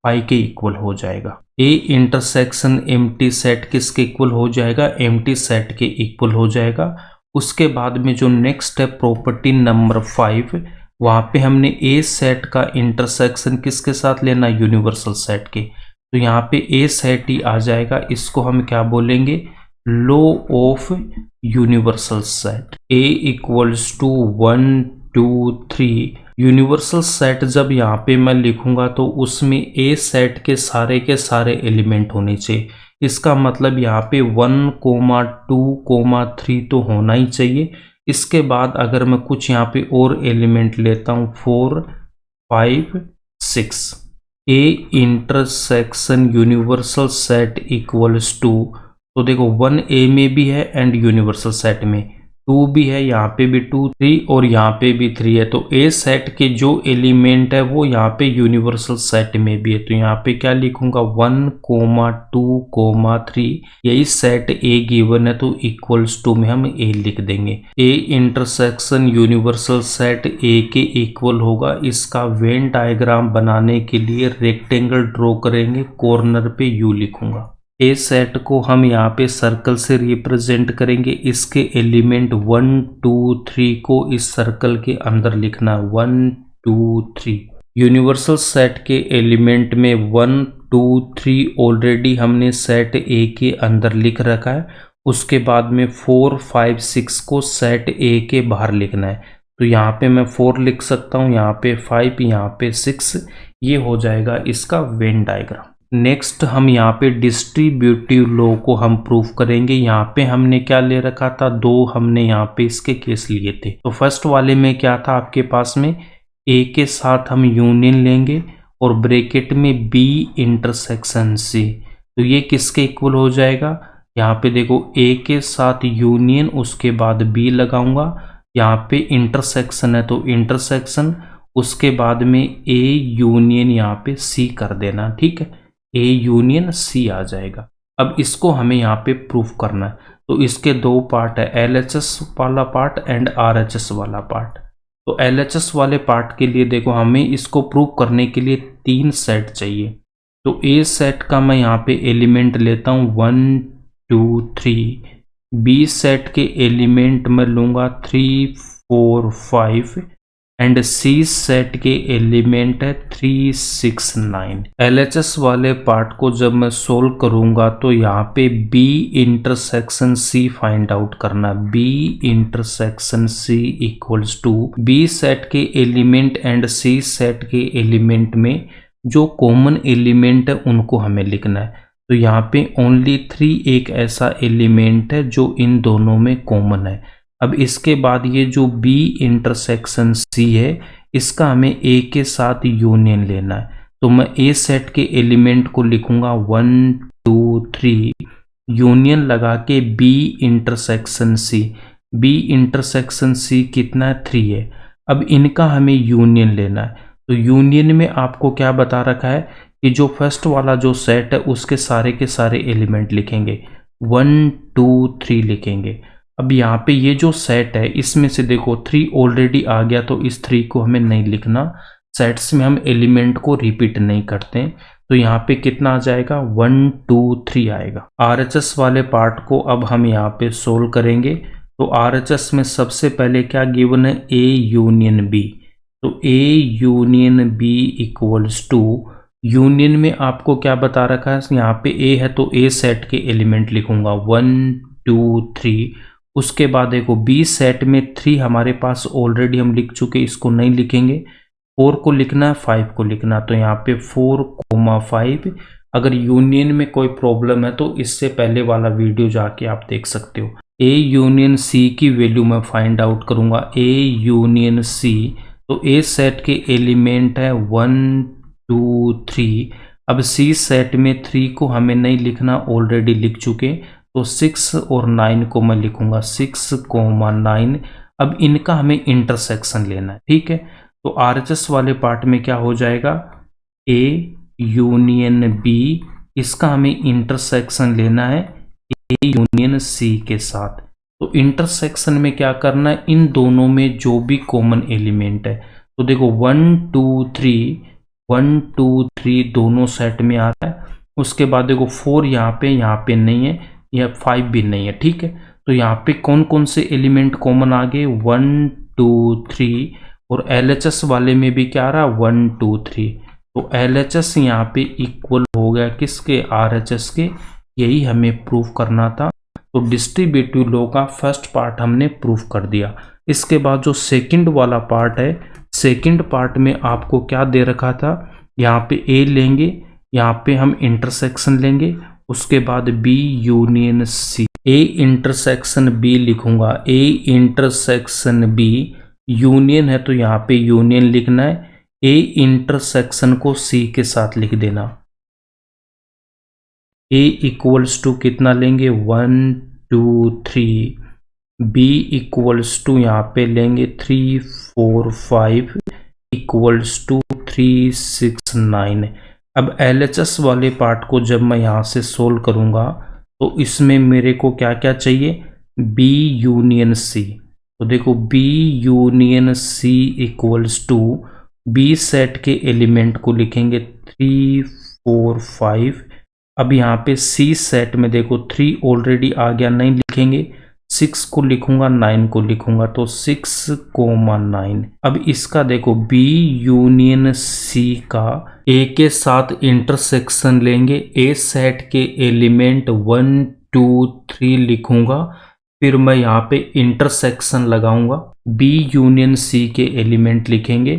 5 के इक्वल हो जाएगा। ए इंटरसेक्शन एम्प्टी सेट किसके इक्वल हो जाएगा, एम्प्टी सेट के इक्वल हो जाएगा। उसके बाद में जो नेक्स्ट है प्रॉपर्टी नंबर 5, वहाँ पे हमने ए सेट का इंटरसेक्शन किसके साथ लेना, यूनिवर्सल सेट के। तो यहाँ पे ए सेट ही आ जाएगा, इसको हम क्या बोलेंगे, law of universal set. A equals to 1 2 3, universal set जब यहाँ पे मैं लिखूंगा तो उसमें ए सेट के सारे एलिमेंट होने चाहिए। इसका मतलब यहाँ पे 1 2 3 तो होना ही चाहिए। इसके बाद अगर मैं कुछ यहाँ पे और एलिमेंट लेता हूँ 4 5 6, A intersection universal set equals to तो देखो 1A में भी है एंड यूनिवर्सल सेट में 2 भी है, यहाँ पे भी 2 3 और यहाँ पे भी 3 है। तो ए सेट के जो एलिमेंट है वो यहाँ पे यूनिवर्सल सेट में भी है। तो यहाँ पे क्या लिखूंगा 1, 2, 3, यही सेट ए गिवन है तो इक्वल्स टू में हम ए लिख देंगे। ए इंटरसेक्शन यूनिवर्सल सेट ए के इक्वल होगा। इसका वेन डायग्राम बनाने के लिए रेक्टेंगल ड्रॉ करेंगे, कॉर्नर पे यू लिखूंगा। ए सेट को हम यहाँ पे सर्कल से रिप्रेजेंट करेंगे। इसके एलिमेंट 1 2 3 को इस सर्कल के अंदर लिखना 1 2 3। यूनिवर्सल सेट के एलिमेंट में 1 2 3 ऑलरेडी हमने सेट ए के अंदर लिख रखा है। उसके बाद में 4 5 6 को सेट ए के बाहर लिखना है। तो यहाँ पे मैं 4 लिख सकता हूँ, यहाँ पे 5, यहाँ पे 6। ये हो जाएगा इसका वेन डायग्राम। नेक्स्ट हम यहाँ पे डिस्ट्रीब्यूटिव लॉ को हम प्रूफ करेंगे। यहाँ पे हमने क्या ले रखा था, 2 हमने यहाँ पे इसके केस लिए थे। तो फर्स्ट वाले में क्या था आपके पास में, ए के साथ हम यूनियन लेंगे और ब्रैकेट में बी इंटरसेक्शन सी। तो ये किसके इक्वल हो जाएगा, यहाँ पे देखो ए के साथ यूनियन, उसके बाद बी लगाऊंगा, यहाँ पे इंटरसेक्शन है तो इंटरसेक्शन, उसके बाद में ए यूनियन यहाँ पे सी कर देना। ठीक है, ए यूनियन सी आ जाएगा। अब इसको हमें यहाँ पे प्रूफ करना है। तो इसके 2 पार्ट है, LHS वाला पार्ट एंड RHS वाला पार्ट। तो LHS वाले पार्ट के लिए देखो हमें इसको प्रूफ करने के लिए 3 सेट चाहिए। तो ए सेट का मैं यहाँ पे एलिमेंट लेता हूँ 1 2 3। बी सेट के एलिमेंट में लूँगा 3 4 5 एंड सी सेट के एलिमेंट है 3 6 9। LHS वाले पार्ट को जब मैं सोल्व करूंगा तो यहाँ पे B intersection C find out करना। B intersection C equals to B set के एलिमेंट एंड सी सेट के एलिमेंट में जो कॉमन एलिमेंट है उनको हमें लिखना है। तो यहाँ पे ओनली 3 एक ऐसा एलिमेंट है जो इन दोनों में कॉमन है। अब इसके बाद ये जो B इंटरसेक्शन C है, इसका हमें A के साथ यूनियन लेना है। तो मैं A सेट के एलिमेंट को लिखूंगा 1 2 3, यूनियन लगा के B intersection C। B intersection C कितना है, 3 है। अब इनका हमें यूनियन लेना है। तो यूनियन में आपको क्या बता रखा है कि जो फर्स्ट वाला जो सेट है उसके सारे के सारे एलिमेंट लिखेंगे, 1 2 3 लिखेंगे। अब यहाँ पे ये जो सेट है इसमें से देखो 3 ऑलरेडी आ गया, तो इस 3 को हमें नहीं लिखना। सेट्स में हम एलिमेंट को रिपीट नहीं करते। तो यहाँ पे कितना आ जाएगा, 1 2 3 आएगा। RHS वाले पार्ट को अब हम यहाँ पे सोल्व करेंगे। तो RHS में सबसे पहले क्या गिवन है, A यूनियन B। तो A union B equals to, union में आपको क्या बता रखा है, यहाँ पे A है तो A सेट के एलिमेंट लिखूंगा 1 2 3। उसके बाद देखो बी सेट में 3 हमारे पास ऑलरेडी हम लिख चुके, इसको नहीं लिखेंगे। 4 को लिखना है, 5 को लिखना। तो यहाँ पे 4 5। अगर यूनियन में कोई प्रॉब्लम है तो इससे पहले वाला वीडियो जाके आप देख सकते हो। ए यूनियन सी की वैल्यू मैं फाइंड आउट करूंगा, ए यूनियन सी। तो ए सेट के एलिमेंट है 1 2 3। अब सी सेट में 3 को हमें नहीं लिखना, ऑलरेडी लिख चुके। तो 6 और 9 को मैं लिखूंगा 6 9। अब इनका हमें इंटरसेक्शन लेना है। ठीक है, तो RHS वाले पार्ट में क्या हो जाएगा, A यूनियन B, इसका हमें इंटरसेक्शन लेना है A यूनियन C के साथ। तो इंटरसेक्शन में क्या करना है, इन दोनों में जो भी कॉमन एलिमेंट है। तो देखो 1 2 3 दोनों सेट में आ रहा है। उसके बाद देखो 4 यहाँ पे नहीं है, या 5 भी नहीं है। ठीक है, तो यहाँ पे कौन कौन से एलिमेंट कॉमन आ गए, 1 2 3। और LHS वाले में भी क्या आ रहा, 1 2 3। तो LHS यहाँ पे इक्वल हो गया किसके, RHS के। यही हमें प्रूफ करना था। तो डिस्ट्रीब्यूटिव लॉ का फर्स्ट पार्ट हमने प्रूफ कर दिया। इसके बाद जो सेकंड वाला पार्ट है, सेकंड पार्ट में आपको क्या दे रखा था, यहाँ पे A लेंगे, यहाँ पे हम इंटरसेक्शन लेंगे, उसके बाद B union C। A intersection B लिखूंगा, A इंटरसेक्शन B, यूनियन है तो यहाँ पे यूनियन लिखना है। A इंटरसेक्शन को C के साथ लिख देना, ए इक्वल्स टू कितना लेंगे 1 2 3, बी इक्वल्स टू यहाँ पे लेंगे 3 4 5 इक्वल्स टू 3 6 9। अब LHS वाले पार्ट को जब मैं यहाँ से सोल्व करूँगा तो इसमें मेरे को क्या क्या चाहिए, B यूनियन C। तो देखो B union C equals to B set के एलिमेंट को लिखेंगे 3 4 5। अब यहाँ पे C सेट में देखो 3 ऑलरेडी आ गया, नहीं लिखेंगे, 6 को लिखूंगा 9 को लिखूंगा, तो 6 9। अब इसका देखो B यूनियन C का A के साथ इंटरसेक्शन लेंगे, A सेट के एलिमेंट 1 2 3 लिखूंगा, फिर मैं यहाँ पे इंटरसेक्शन लगाऊंगा, B यूनियन C के एलिमेंट लिखेंगे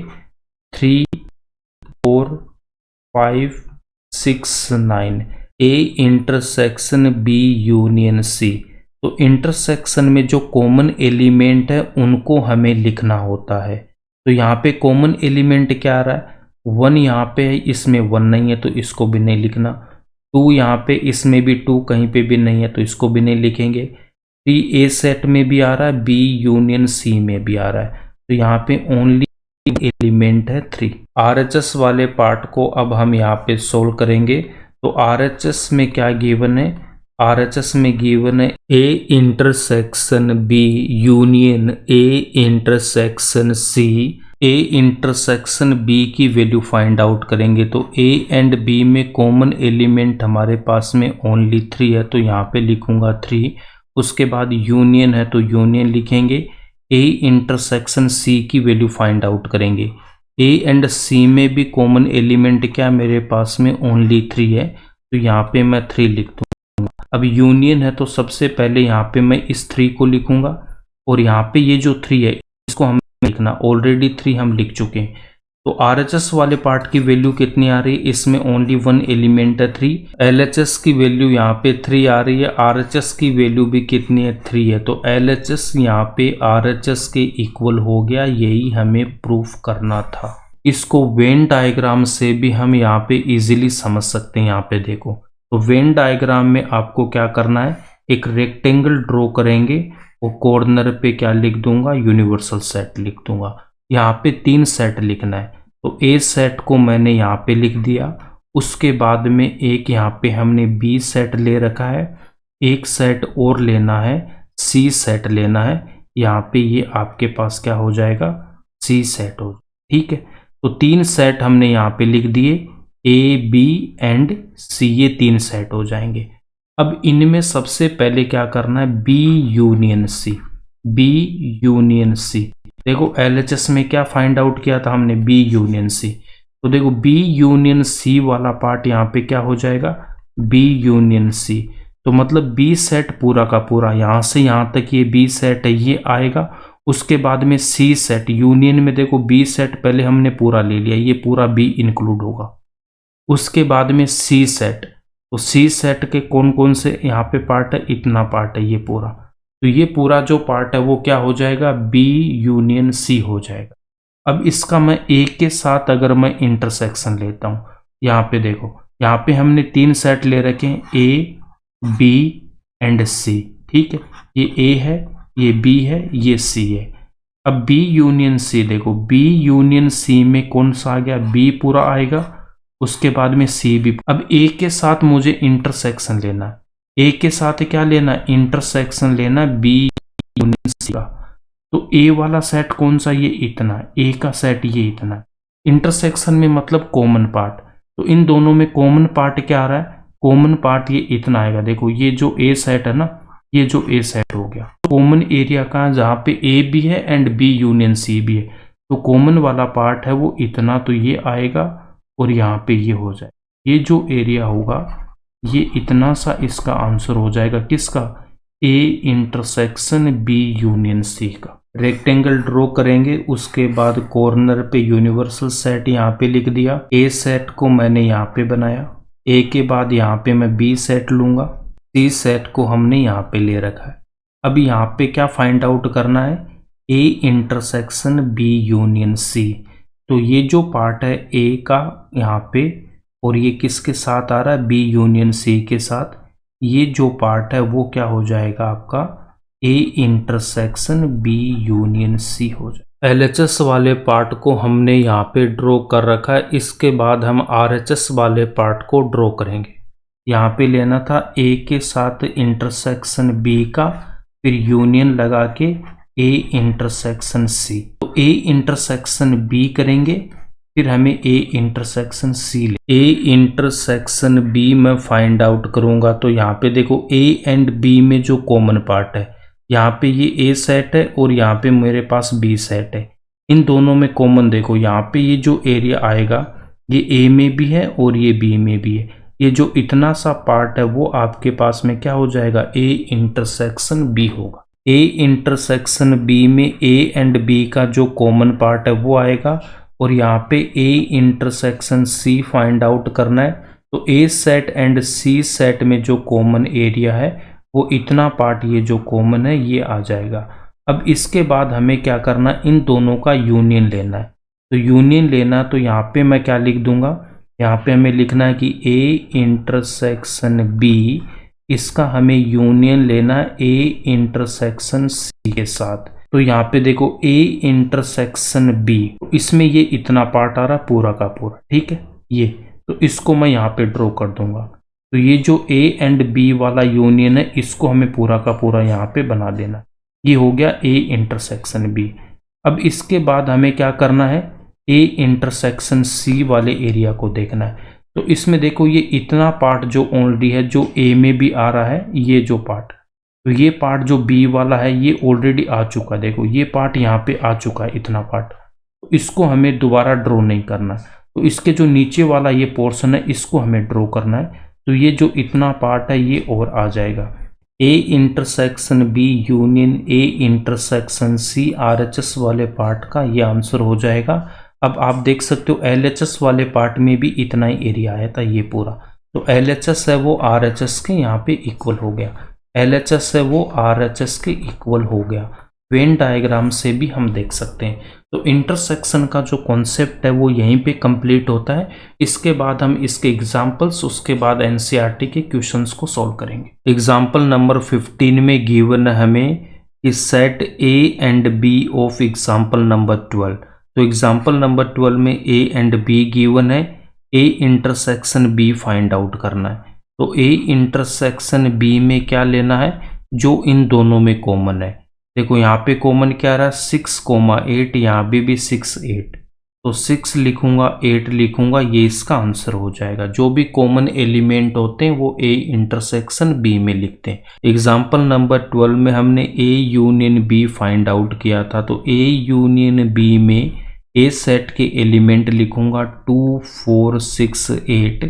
3 4 5 6 9, A intersection B union C। तो इंटरसेक्शन में जो कॉमन एलिमेंट है उनको हमें लिखना होता है। तो यहाँ पे कॉमन एलिमेंट क्या आ रहा है, 1 यहाँ पे है, इसमें 1 नहीं है तो इसको भी नहीं लिखना, 2 यहाँ पे, इसमें भी 2 कहीं पे भी नहीं है तो इसको भी नहीं लिखेंगे, 3 A सेट में भी आ रहा है, B यूनियन C में भी आ रहा है, तो यहाँ पे ओनली एलिमेंट है 3। RHS वाले पार्ट को अब हम यहाँ पे सोल्व करेंगे। तो RHS में क्या गिवन है, RHS में गिवन है A intersection B union A intersection C। A intersection B की वैल्यू फाइंड आउट करेंगे, तो A एंड B में कॉमन एलिमेंट हमारे पास में ओनली 3 है, तो यहाँ पे लिखूंगा 3। उसके बाद यूनियन है तो यूनियन लिखेंगे, A इंटरसेक्शन C की वैल्यू फाइंड आउट करेंगे। A एंड C में भी कॉमन एलिमेंट क्या मेरे पास में ओनली 3 है, तो यहाँ पे मैं 3 लिख दूँ। अब यूनियन है तो सबसे पहले यहाँ पे मैं इस 3 को लिखूंगा, और यहाँ पे ये जो 3 है इसको हमें लिखना, ऑलरेडी 3 हम लिख चुके हैं। तो RHS वाले पार्ट की वैल्यू कितनी आ रही है, इसमें ओनली 1 एलिमेंट है 3। LHS की वैल्यू यहाँ पे 3 आ रही है, RHS की वैल्यू भी कितनी है 3 है, तो LHS यहाँ पे RHS के इक्वल हो गया, यही हमें प्रूफ करना था। इसको वेन डायग्राम से भी हम यहाँ पे इजीली समझ सकते हैं। यहाँ पे देखो, तो वेन डायग्राम में आपको क्या करना है, एक रेक्टेंगल ड्रॉ करेंगे और कॉर्नर पे क्या लिख दूंगा, यूनिवर्सल सेट लिख दूंगा। यहाँ पे 3 सेट लिखना है, तो A सेट को मैंने यहाँ पे लिख दिया। उसके बाद में एक यहाँ पे हमने B सेट ले रखा है, एक सेट और लेना है, C सेट लेना है। यहाँ पे ये आपके पास क्या हो जाएगा, C सेट हो, ठीक है। तो 3 सेट हमने यहाँ पे लिख दिए, A B एंड C, ये 3 सेट हो जाएंगे। अब इनमें सबसे पहले क्या करना है, B union C। B union C, देखो LHS में क्या फाइंड आउट किया था हमने, B यूनियन C। तो देखो B यूनियन C वाला पार्ट यहाँ पे क्या हो जाएगा, B यूनियन C। तो मतलब B सेट पूरा का पूरा यहाँ से यहाँ तक ये B सेट है, ये आएगा। उसके बाद में C सेट, यूनियन में देखो B सेट पहले हमने पूरा ले लिया, ये पूरा B इंक्लूड होगा। उसके बाद में C सेट, तो C सेट के कौन कौन से यहाँ पे पार्ट है, इतना पार्ट है ये पूरा, तो ये पूरा जो पार्ट है वो क्या हो जाएगा, B यूनियन C हो जाएगा। अब इसका मैं A के साथ अगर मैं इंटरसेक्शन लेता हूँ, यहाँ पे देखो, यहाँ पे हमने 3 सेट ले रखे हैं, A B एंड C, ठीक है। ये A है, ये B है, ये C है। अब B यूनियन C देखो, B यूनियन C में कौन सा आ गया, B पूरा आएगा, उसके बाद में C भी। अब A के साथ मुझे इंटरसेक्शन लेना है, A के साथ क्या लेना है, इंटरसेक्शन लेना है B यूनियन C का। तो A वाला सेट कौन सा, ये इतना है, A का सेट ये इतना है। इंटरसेक्शन में मतलब कॉमन पार्ट, तो इन दोनों में कॉमन पार्ट क्या आ रहा है, कॉमन पार्ट ये इतना आएगा। देखो ये जो A सेट है ना, ये जो A सेट हो गया, कॉमन एरिया का जहाँ पे A भी है एंड B यूनियन C भी है, तो कॉमन वाला पार्ट है वो इतना, तो ये आएगा और यहाँ पे ये हो जाए, ये जो एरिया होगा ये इतना सा, इसका आंसर हो जाएगा किसका, A intersection B union C का। रेक्टेंगल ड्रॉ करेंगे, उसके बाद कॉर्नर पे यूनिवर्सल सेट यहाँ पे लिख दिया, A सेट को मैंने यहाँ पे बनाया, A के बाद यहाँ पे मैं B सेट लूंगा, C सेट को हमने यहाँ पे ले रखा है। अब यहाँ पे क्या फाइंड आउट करना है, A intersection B union C। तो ये जो पार्ट है A का यहाँ पे और ये किसके साथ आ रहा है, बी यूनियन सी के साथ। ये जो पार्ट है वो क्या हो जाएगा आपका, A intersection B union C हो जाएगा। एलएचएस वाले पार्ट को हमने यहाँ पे ड्रॉ कर रखा है। इसके बाद हम आरएचएस वाले पार्ट को ड्रॉ करेंगे। यहाँ पे लेना था ए के साथ इंटरसेक्शन बी का, फिर यूनियन लगा के ए इंटरसेक्शन सी। तो ए इंटरसेक्शन बी करेंगे, फिर हमें ए इंटरसेक्शन सी ले। ए इंटरसेक्शन बी मैं फाइंड आउट करूंगा। तो यहाँ पे देखो ए एंड बी में जो कॉमन पार्ट है, यहाँ पे ये ए सेट है और यहाँ पे मेरे पास बी सेट है। इन दोनों में कॉमन देखो, यहाँ पे ये जो एरिया आएगा ये ए में भी है और ये बी में भी है। ये जो इतना सा पार्ट है वो आपके पास में क्या हो जाएगा, ए इंटरसेक्शन बी होगा। ए इंटरसेक्शन बी में ए एंड बी का जो कॉमन पार्ट है वो आएगा और यहाँ पे A intersection C find out करना है। तो A set and C set में जो कॉमन एरिया है वो इतना पार्ट, ये जो कॉमन है ये आ जाएगा। अब इसके बाद हमें क्या करना है, इन दोनों का यूनियन लेना है। तो यूनियन लेना, तो यहाँ पे मैं क्या लिख दूंगा, यहाँ पे हमें लिखना है कि ए इंटरसेक्शन बी, इसका हमें यूनियन लेना है ए इंटरसेक्शन सी के साथ। तो यहाँ पे देखो ए इंटरसेक्शन बी, इसमें ये इतना पार्ट आ रहा पूरा का पूरा, ठीक है ये। तो इसको मैं यहाँ पे ड्रॉ कर दूंगा। तो ये जो ए एंड बी वाला यूनियन है इसको हमें पूरा का पूरा यहाँ पे बना देना। ये हो गया ए इंटरसेक्शन बी। अब इसके बाद हमें क्या करना है, ए इंटरसेक्शन सी वाले एरिया को देखना है। तो इसमें देखो ये इतना पार्ट जो ऑलरेडी है, जो ए में भी आ रहा है ये जो पार्ट, तो ये पार्ट जो बी वाला है ये ऑलरेडी आ चुका है। देखो ये पार्ट यहाँ पे आ चुका है इतना पार्ट, तो इसको हमें दोबारा ड्रॉ नहीं करना। तो इसके जो नीचे वाला ये पोर्शन है इसको हमें ड्रॉ करना है। तो ये जो इतना पार्ट है ये और आ जाएगा। A intersection B union A intersection C RHS वाले पार्ट का ये आंसर हो जाएगा। अब आप देख सकते हो एलएचएस वाले पार्ट में भी इतना ही एरिया आया था ये पूरा। तो एलएचएस है वो आरएचएस के यहाँ पे इक्वल हो गया, एलएचएस है वो आरएचएस के इक्वल हो गया। वेन डायग्राम से भी हम देख सकते हैं। तो इंटरसेक्शन का जो कॉन्सेप्ट है वो यहीं पे कंप्लीट होता है। इसके बाद हम इसके एग्जांपल्स, उसके बाद एनसीईआरटी के क्वेश्चंस को सॉल्व करेंगे। एग्जांपल नंबर 15 में गिवन है हमें कि set A and B of example number 12। तो एग्जांपल नंबर 12 में ए एंड बी गिवन है, A intersection B find out करना है। तो ए इंटरसेक्शन बी में क्या लेना है, जो इन दोनों में कॉमन है। देखो यहाँ पे कॉमन क्या रहा, 6,8, यहाँ भी 6, 8। तो 6 लिखूंगा 8 लिखूंगा, ये इसका आंसर हो जाएगा। जो भी कॉमन एलिमेंट होते हैं वो ए इंटरसेक्शन बी में लिखते हैं। एग्जाम्पल नंबर 12 में हमने A union B find out किया था। तो ए यूनियन बी में ए सेट के एलिमेंट लिखूंगा 2, 4, 6, 8।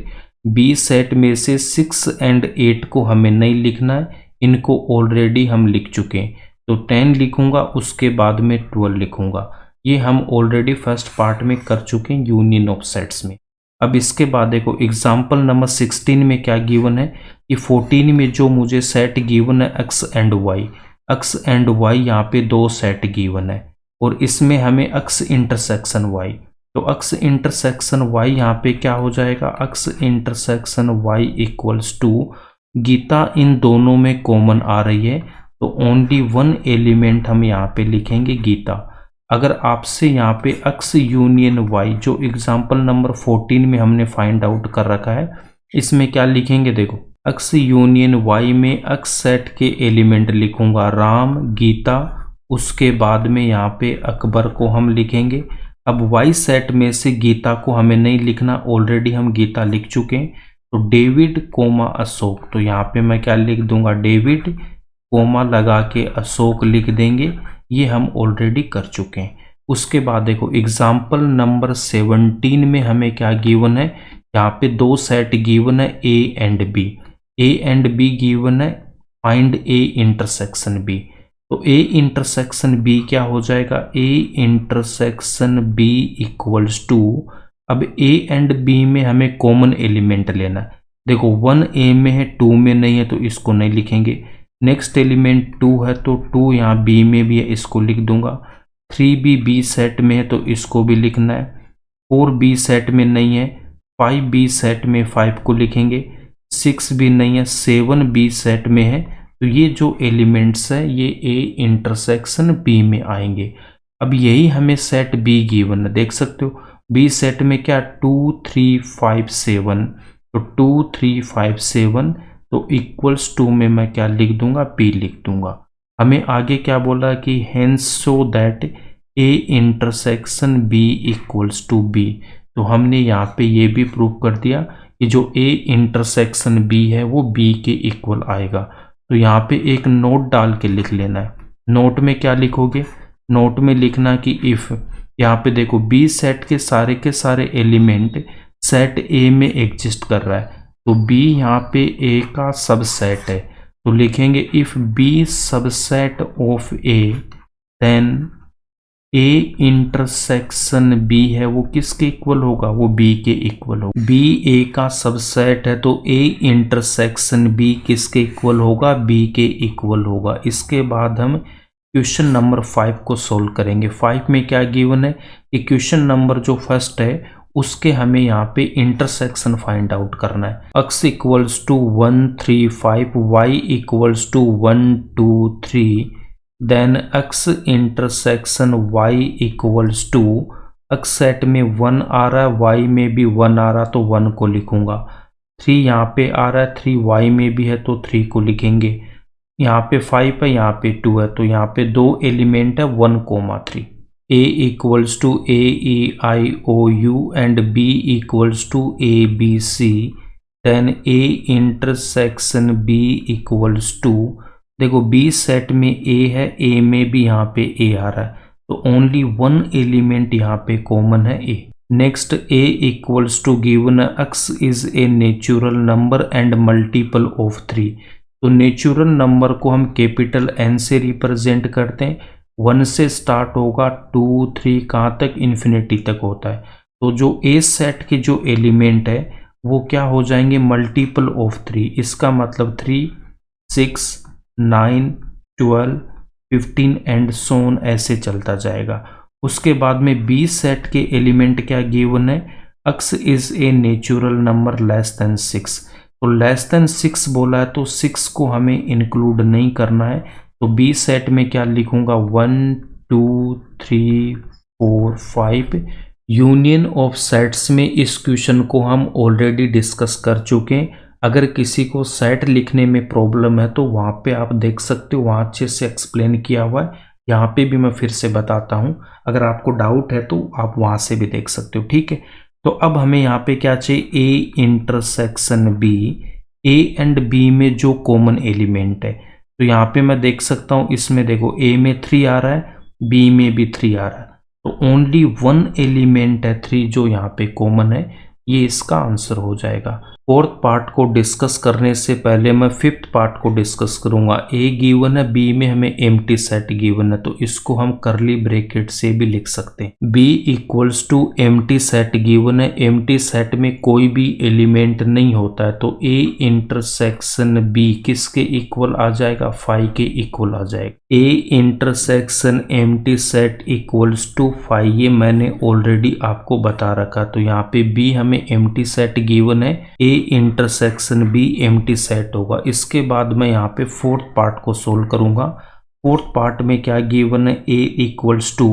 बी सेट में से 6 एंड 8 को हमें नहीं लिखना है, इनको ऑलरेडी हम लिख चुके हैं। तो 10 लिखूंगा, उसके बाद में 12 लिखूंगा। ये हम ऑलरेडी फर्स्ट पार्ट में कर चुके हैं यूनियन ऑफ सेट्स में। अब इसके बाद देखो एग्जाम्पल नंबर 16 में क्या गिवन है कि 14 में जो मुझे सेट गिवन है X and Y, X and Y यहाँ पे 2 सेट गिवन है और इसमें हमें एक्स इंटरसेक्शन वाई। तो एक्स इंटरसेक्शन वाई यहाँ पे क्या हो जाएगा, X intersection Y equals to, Geeta इन दोनों में कॉमन आ रही है तो ओनली वन एलिमेंट हम यहाँ पे लिखेंगे गीता। अगर आपसे यहाँ पे एक्स यूनियन वाई जो एग्जाम्पल नंबर 14 में हमने फाइंड आउट कर रखा है, इसमें क्या लिखेंगे, देखो एक्स यूनियन वाई में एक्स सेट के एलिमेंट लिखूंगा राम, गीता, उसके बाद में यहाँ पे अकबर को हम लिखेंगे। अब वाई सेट में से गीता को हमें नहीं लिखना, ऑलरेडी हम गीता लिख चुके हैं। तो डेविड कोमा अशोक, तो यहाँ पे मैं क्या लिख दूंगा, डेविड कोमा लगा के अशोक लिख देंगे, ये हम ऑलरेडी कर चुके हैं। उसके बाद देखो एग्जाम्पल नंबर 17 में हमें क्या गिवन है, यहाँ पे 2 सेट गिवन है A and B. A and B given है, फाइंड ए इंटरसेक्शन बी। तो ए इंटरसेक्शन बी क्या हो जाएगा, A intersection B equals to, अब ए एंड बी में हमें कॉमन एलिमेंट लेना है। देखो 1 ए में है 2 में नहीं है तो इसको नहीं लिखेंगे। नेक्स्ट एलिमेंट 2 है तो 2 यहाँ बी में भी है, इसको लिख दूंगा। 3 भी बी सेट में है तो इसको भी लिखना है। 4 बी सेट में नहीं है 5 बी सेट में 5 को लिखेंगे, 6 भी नहीं है, 7 बी सेट में है, तो ये जो एलिमेंट्स है ये ए इंटरसेक्शन बी में आएंगे। अब यही हमें सेट बी गिवन है, देख सकते हो बी सेट में क्या 2 3 5 7, तो 2 3 5 7 तो इक्वल्स टू में मैं क्या लिख दूंगा, बी लिख दूंगा। हमें आगे क्या बोला कि hence so that A intersection B equals to B, तो हमने यहाँ पे ये भी प्रूव कर दिया कि जो ए इंटरसेक्शन बी है वो बी के इक्वल आएगा। तो यहाँ पे एक नोट डाल के लिख लेना है। नोट में क्या लिखोगे, नोट में लिखना कि इफ़, यहाँ पे देखो बी सेट के सारे एलिमेंट सेट ए में एग्जिस्ट कर रहा है, तो बी यहाँ पे ए का सबसेट है, तो लिखेंगे if B subset of A then A intersection B है वो किसके इक्वल होगा, वो बी के इक्वल होगा। बी ए का सबसेट है तो ए इंटरसेक्शन बी किसके इक्वल होगा, बी के इक्वल होगा। इसके बाद हम क्वेश्चन नंबर 5 को सोल्व करेंगे। 5 में क्या गिवन है कि क्वेश्चन नंबर जो फर्स्ट है उसके हमें यहाँ पे इंटरसेक्शन फाइंड आउट करना है। x equals to 1 3 5, y equals to 1 2 3, then x intersection y equals to, x set में 1 आ रहा है, y में भी 1 आ रहा तो 1 को लिखूंगा, 3 यहाँ पे आ रहा है, 3 y में भी है तो 3 को लिखेंगे, यहाँ पे 5 है, यहाँ पे 2 है, तो यहाँ पे दो एलिमेंट है 1, 3। a equals to a e i o u and b equals to a b c, then a intersection b equals to, देखो b सेट में a है, a में भी यहाँ पे a आ रहा है, तो ओनली वन एलिमेंट यहाँ पे कॉमन है a। Next a equals to given x is a natural number and multiple of 3, तो नेचुरल नंबर को हम कैपिटल N से रिप्रेजेंट करते हैं, 1 से स्टार्ट होगा 2 3 कहाँ तक, इन्फिनिटी तक होता है, तो जो ए सेट के जो एलिमेंट है वो क्या हो जाएंगे, मल्टीपल ऑफ 3, इसका मतलब 3 6 9 12 15 एंड सोन ऐसे चलता जाएगा। उसके बाद में बी सेट के एलिमेंट क्या गिवन है, x is a natural number less than 6, तो लेस देन 6 बोला है तो 6 को हमें इंक्लूड नहीं करना है, तो बी सेट में क्या लिखूंगा 1 2 3 4 5। यूनियन ऑफ सेट्स में इस क्वेश्चन को हम ऑलरेडी डिस्कस कर चुके हैं, अगर किसी को सेट लिखने में प्रॉब्लम है तो वहाँ पे आप देख सकते हो, वहाँ अच्छे से एक्सप्लेन किया हुआ है, यहाँ पे भी मैं फिर से बताता हूँ, अगर आपको डाउट है तो आप वहाँ से भी देख सकते हो, ठीक है। तो अब हमें यहाँ पे क्या चाहिए, A intersection B, A and B में जो कॉमन एलिमेंट है, तो यहाँ पे मैं देख सकता हूँ, इसमें देखो a में 3 आ रहा है, b में भी 3 आ रहा है, तो ओनली वन एलिमेंट है 3 जो यहाँ पे कॉमन है, ये इसका आंसर हो जाएगा। फोर्थ पार्ट को डिस्कस करने से पहले मैं फिफ्थ पार्ट को डिस्कस करूंगा। ए गिवन है, बी में हमें एम्प्टी सेट गिवन है, तो इसको हम करली ब्रैकेट से भी लिख सकते हैं। B equals to empty set given है, एम्प्टी सेट में कोई भी एलिमेंट नहीं होता है, तो ए इंटरसेक्शन बी किसके इक्वल आ जाएगा, 5 के इक्वल आ जाएगा। A intersection empty set equals to 5, ये मैंने ऑलरेडी आपको बता रखा, तो यहाँ पे बी हमें एम्प्टी सेट गिवन है, A intersection B empty set होगा। इसके बाद मैं यहाँ पे फोर्थ पार्ट को सोल्व करूंगा। फोर्थ पार्ट में क्या गिवन है, A equals to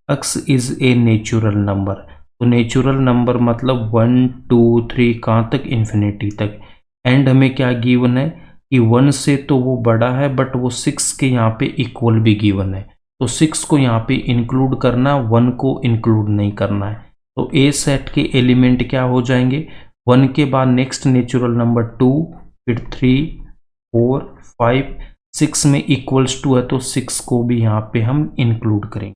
X is a natural number, तो नेचुरल नंबर मतलब 1 2 3 कहाँ तक, इन्फिनिटी तक। एंड हमें क्या गिवन है कि 1 से तो वो बड़ा है बट वो 6 के यहाँ पे इक्वल भी गिवन है, तो 6 को यहाँ पे इंक्लूड करना, 1 को इंक्लूड नहीं करना है। तो ए सेट के एलिमेंट क्या हो जाएंगे, 1 के बाद नेक्स्ट नेचुरल नंबर 2, फिर 3 4 5, 6 में इक्वल्स टू है तो 6 को भी यहाँ पे हम इंक्लूड करेंगे।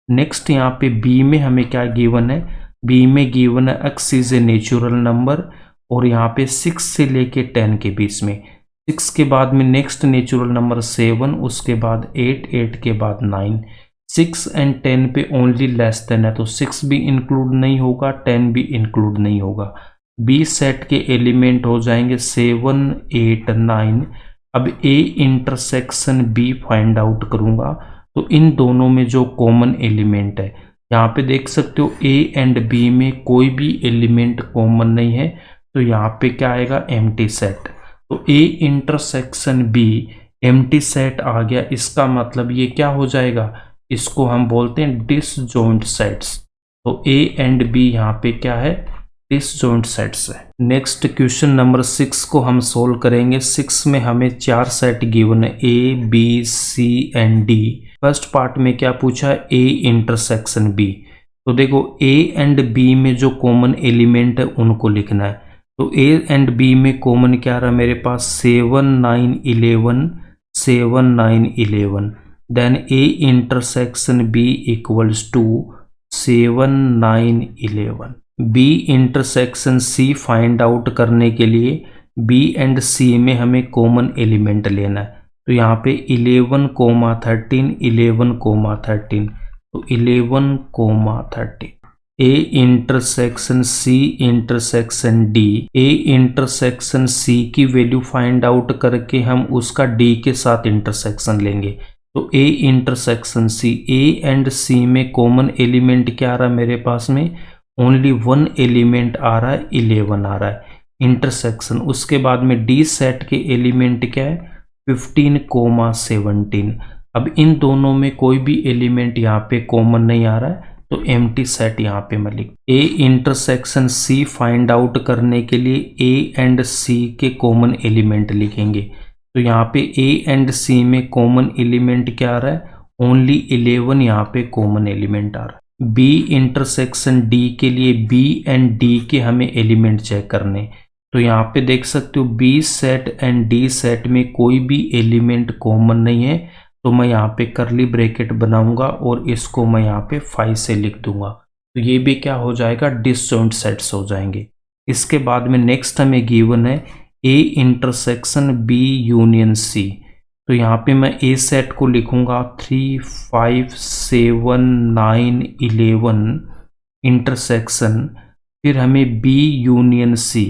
नेक्स्ट यहाँ पे बी में हमें क्या गिवन है, बी में गिवन है x is a natural number, और यहाँ पे 6 से लेके 10 के बीच में, 6 के बाद में नेक्स्ट नेचुरल नंबर 7, उसके बाद 8, 8 के बाद 9, 6 एंड 10 पे ओनली लेस देन है तो 6 भी इंक्लूड नहीं होगा, 10 भी इंक्लूड नहीं होगा। बी सेट के एलिमेंट हो जाएंगे 7 8 9। अब A intersection B find out करूंगा, तो इन दोनों में जो कॉमन एलिमेंट है यहाँ पे देख सकते हो ए एंड बी में कोई भी एलिमेंट कॉमन नहीं है, तो यहाँ पे क्या आएगा, एम्प्टी सेट। तो A intersection B empty set आ गया, इसका मतलब ये क्या हो जाएगा, इसको हम बोलते हैं डिसजॉइंट सेट्स। तो ए एंड बी यहाँ पे क्या है, डिसजॉइंट सेट्स है। नेक्स्ट क्वेश्चन नंबर 6 को हम सोल्व करेंगे। 6 में हमें 4 सेट गिवन है, A B C and D. First part में क्या पूछा है, ए इंटरसेक्शन बी। तो देखो ए एंड बी में जो कॉमन एलिमेंट है उनको लिखना है। तो ए एंड बी में कॉमन क्या रहा मेरे पास, 7 9 11 7 9 11। Then A intersection B equals to 7 9 11। B intersection C find out करने के लिए बी एंड सी में हमें कॉमन एलिमेंट लेना है। तो यहाँ पे 11 कोमा 13 11 कोमा 13, तो 11 comma 13। A intersection C intersection D, A intersection C की वैल्यू फाइंड आउट करके हम उसका डी के साथ इंटरसेक्शन लेंगे। तो A intersection C, A and C में कॉमन एलिमेंट क्या आ रहा है मेरे पास में, ओनली वन एलिमेंट आ रहा है, 11 आ रहा है इंटरसेक्शन। उसके बाद में डी सेट के एलिमेंट क्या है, 15 कोमा 17। अब इन दोनों में कोई भी एलिमेंट यहाँ पे कॉमन नहीं आ रहा है, तो एम्प्टी सेट यहाँ पे मैं लिख। A intersection C find out करने के लिए ए एंड सी के कॉमन एलिमेंट लिखेंगे। तो यहाँ पे ए एंड सी में कॉमन एलिमेंट क्या आ रहा है, ओनली 11 यहाँ पे कॉमन एलिमेंट आ रहा है। बी इंटरसेक्शन डी के लिए बी एंड डी के हमें एलिमेंट चेक करने। तो यहाँ पे देख सकते हो B set and D set में कोई भी एलिमेंट कॉमन नहीं है, तो मैं यहाँ पे करली ब्रैकेट बनाऊंगा और इसको मैं यहाँ पे 5 से लिख दूंगा। तो ये भी क्या हो जाएगा, डिसजॉइंट सेट्स हो जाएंगे। इसके बाद में नेक्स्ट हमें गिवन है A intersection B union C. तो यहाँ पे मैं ए सेट को लिखूंगा 3 5 7 9 11 इंटरसेक्शन, फिर हमें बी यूनियन सी।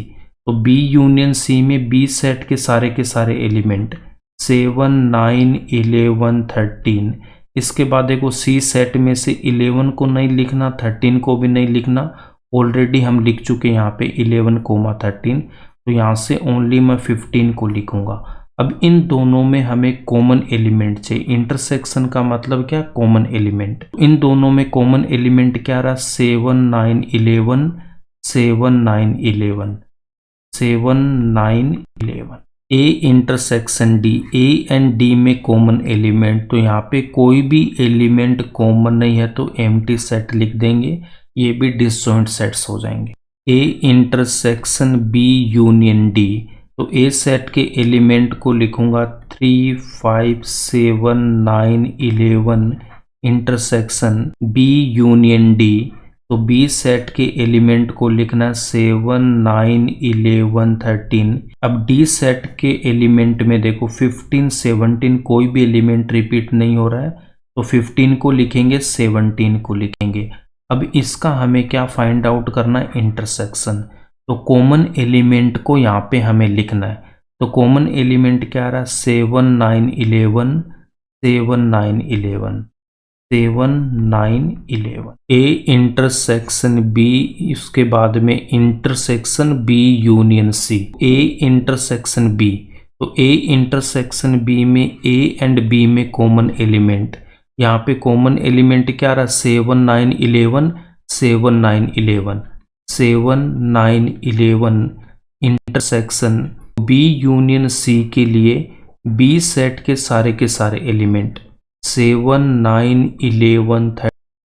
तो बी यूनियन सी में बी सेट के सारे एलिमेंट 7 9 11 13। इसके बाद देखो सी सेट में से 11 को नहीं लिखना, 13 को भी नहीं लिखना, ऑलरेडी हम लिख चुके यहाँ पे 11 कोमा 13। तो यहाँ से ओनली मैं 15 को लिखूंगा। अब इन दोनों में हमें कॉमन एलिमेंट चाहिए। इंटरसेक्शन का मतलब क्या, कॉमन एलिमेंट। इन दोनों में कॉमन एलिमेंट क्या रहा, 7 9 11 7 9 11 7 9 11। A intersection D, A and D में कॉमन एलिमेंट। तो यहाँ पे कोई भी एलिमेंट कॉमन नहीं है, तो एम्प्टी सेट लिख देंगे, ये भी डिसजॉइंट सेट्स हो जाएंगे। A intersection B union D. तो ए सेट के एलिमेंट को लिखूंगा 3 5 7 9 11 इंटरसेक्शन बी यूनियन डी। तो बी सेट के एलिमेंट को लिखना 7 9 11 13। अब डी सेट के एलिमेंट में देखो 15 17 कोई भी एलिमेंट रिपीट नहीं हो रहा है, तो 15 को लिखेंगे 17 को लिखेंगे। अब इसका हमें क्या फाइंड आउट करना है, इंटरसेक्शन। तो कॉमन एलिमेंट को यहाँ पे हमें लिखना है। तो कॉमन एलिमेंट क्या रहा, 7 9 11 7 9 11 7 9 11। ए इंटरसेक्शन बी, इसके बाद में intersection B union C. A intersection B, तो ए इंटरसेक्शन बी में ए एंड बी में कॉमन एलिमेंट, यहाँ पे कॉमन एलिमेंट क्या रहा, 7 9 11 7 9 11 7 9 11 इंटरसेक्शन बी यूनियन सी के लिए बी सेट के सारे एलिमेंट 7 9 11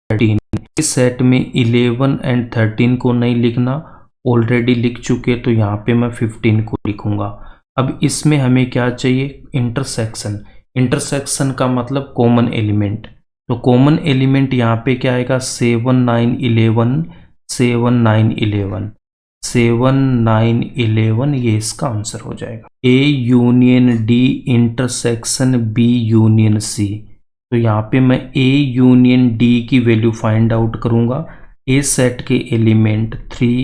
13। इस सेट में 11 एंड 13 को नहीं लिखना, ऑलरेडी लिख चुके, तो यहाँ पे मैं 15 को लिखूंगा। अब इसमें हमें क्या चाहिए, इंटरसेक्शन। इंटरसेक्शन का मतलब कॉमन एलिमेंट। तो कॉमन एलिमेंट यहाँ पे क्या आएगा, 7 9 11 7 9 11 7 9 11, ये इसका आंसर हो जाएगा। A union D intersection B union C. तो यहाँ पे मैं ए यूनियन डी की वैल्यू फाइंड आउट करूंगा। ए सेट के एलिमेंट 3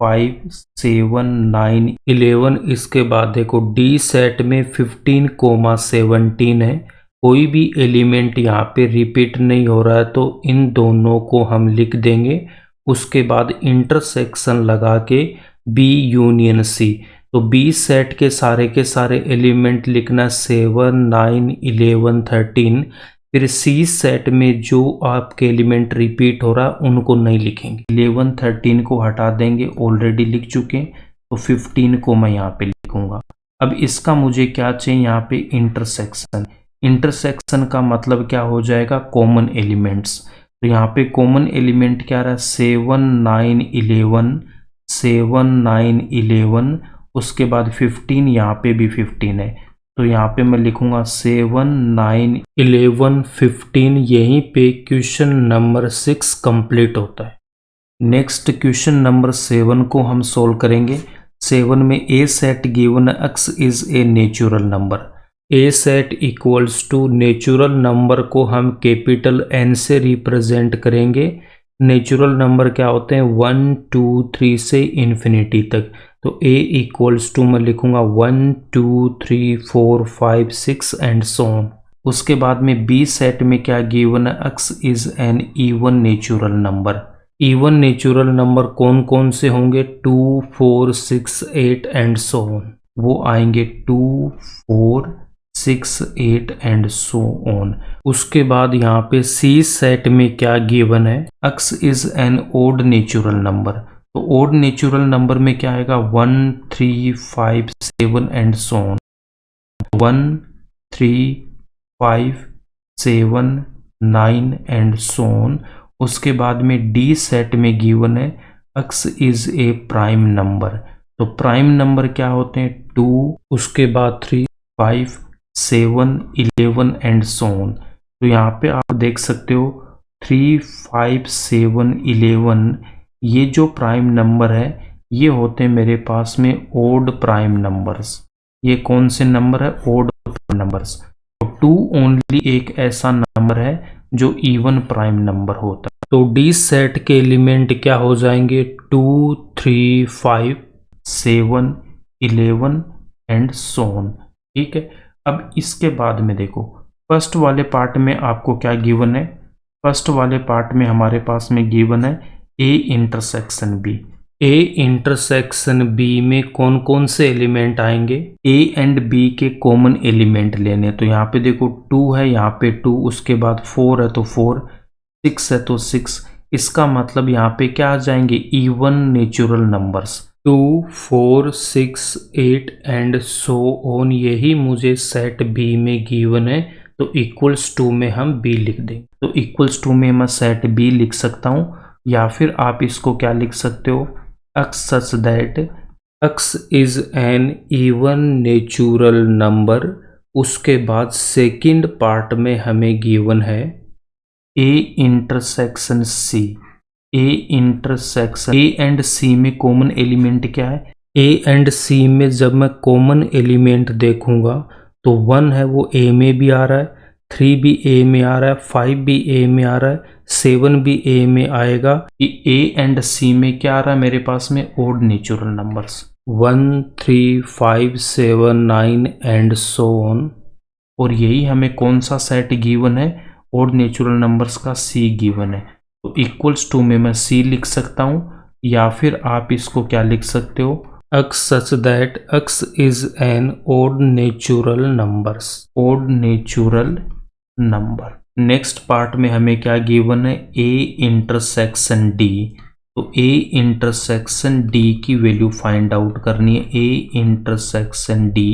5 7 9 11। इसके बाद देखो डी सेट में 15 कोमा 17 है, कोई भी एलिमेंट यहाँ पे रिपीट नहीं हो रहा है तो इन दोनों को हम लिख देंगे। उसके बाद इंटरसेक्शन लगा के बी यूनियन सी, तो बी सेट के सारे एलिमेंट लिखना 7, 9, 11, 13। फिर सी सेट में जो आपके एलिमेंट रिपीट हो रहा है उनको नहीं लिखेंगे। 11, 13 को हटा देंगे, ऑलरेडी लिख चुके हैं, तो 15 को मैं यहाँ पे लिखूंगा। अब इसका मुझे क्या चाहिए, यहाँ पे इंटरसेक्शन। इंटरसेक्शन का मतलब क्या हो जाएगा, कॉमन एलिमेंट्स। तो यहाँ पे कॉमन एलिमेंट क्या रहा है, 7, 9, 11, 7, 9, 11, उसके बाद 15, यहाँ पे भी 15 है, तो यहाँ पे मैं लिखूंगा 7, 9, 11, 15। यहीं पे क्वेश्चन नंबर 6 कंप्लीट होता है। नेक्स्ट क्वेश्चन नंबर 7 को हम सोल्व करेंगे। 7 में A set given x is a natural number. A set equals to natural number को हम कैपिटल N से रिप्रेजेंट करेंगे। नेचुरल नंबर क्या होते हैं, 1, 2, 3 से इन्फिनिटी तक। तो a इक्वल्स टू मैं लिखूंगा 1, 2, 3, 4, 5, 6 एंड सो ऑन। उसके बाद में b सेट में क्या गिवन है, x is an even natural number. Even natural number कौन कौन से होंगे, 2, 4, 6, 8 एंड सो ऑन। वो आएंगे 2, 4, 6, 8 एंड सो ऑन। उसके बाद यहाँ पे सी सेट में क्या गिवन है, x is an odd natural number. तो ओड नेचुरल नंबर में क्या आएगा, 1, 3, 5, 7 and so on. 1, 3, 5, 7, 9 and so on. उसके बाद में डी सेट में गिवन है x is a prime number. तो प्राइम नंबर क्या होते हैं, 2, उसके बाद 3, 5, 7, 11 एंड सो ऑन। तो यहाँ पे आप देख सकते हो 3, 5, 7, 11 ये जो प्राइम नंबर है ये होते हैं मेरे पास में ओड प्राइम नंबर्स। ये कौन से नंबर है, ओड प्राइम नंबर्स। तो 2 ओनली एक ऐसा नंबर है जो इवन प्राइम नंबर होता है। तो डी सेट के एलिमेंट क्या हो जाएंगे, 2, 3, 5, 7, 11 एंड सो ऑन। ठीक है। अब इसके बाद में देखो फर्स्ट वाले पार्ट में आपको क्या गिवन है, फर्स्ट वाले पार्ट में हमारे पास में गिवन है A intersection B. A intersection B में कौन कौन से एलिमेंट आएंगे, ए एंड बी के कॉमन एलिमेंट लेने। तो यहाँ पे देखो 2 है, यहाँ पे 2, उसके बाद 4 है तो 4, 6 है तो 6। इसका मतलब यहाँ पे क्या आ जाएंगे, even natural numbers, 2, 4, 6, 8 and so on. यही मुझे सेट बी में गिवन है, तो इक्वल्स टू में हम बी लिख देंगे। तो इक्वल्स टू में मैं सेट बी लिख सकता हूँ, या फिर आप इसको क्या लिख सकते हो, x such that x is an even natural number. उसके बाद सेकंड पार्ट में हमें गिवन है a intersection c। a intersection a and c में कॉमन एलिमेंट क्या है, a एंड c में जब मैं कॉमन एलिमेंट देखूंगा तो 1 है वो a में भी आ रहा है, 3 भी a में आ रहा है, 5 भी a में आ रहा है, 7 भी a में आएगा। कि a एंड c में क्या आ रहा है मेरे पास में, odd natural numbers, 1, 3, 5, 7, 9 and so on. और यही हमें कौन सा सेट गिवन है, ओड नेचुरल नंबर्स का c गिवन है। तो इक्वल्स टू में मैं c लिख सकता हूँ, या फिर आप इसको क्या लिख सकते हो, x such that x is an odd natural numbers, odd natural number। Next part में हमें क्या गिवन है, a इंटरसेक्शन d। तो a इंटरसेक्शन d की वैल्यू फाइंड आउट करनी है, a intersection d।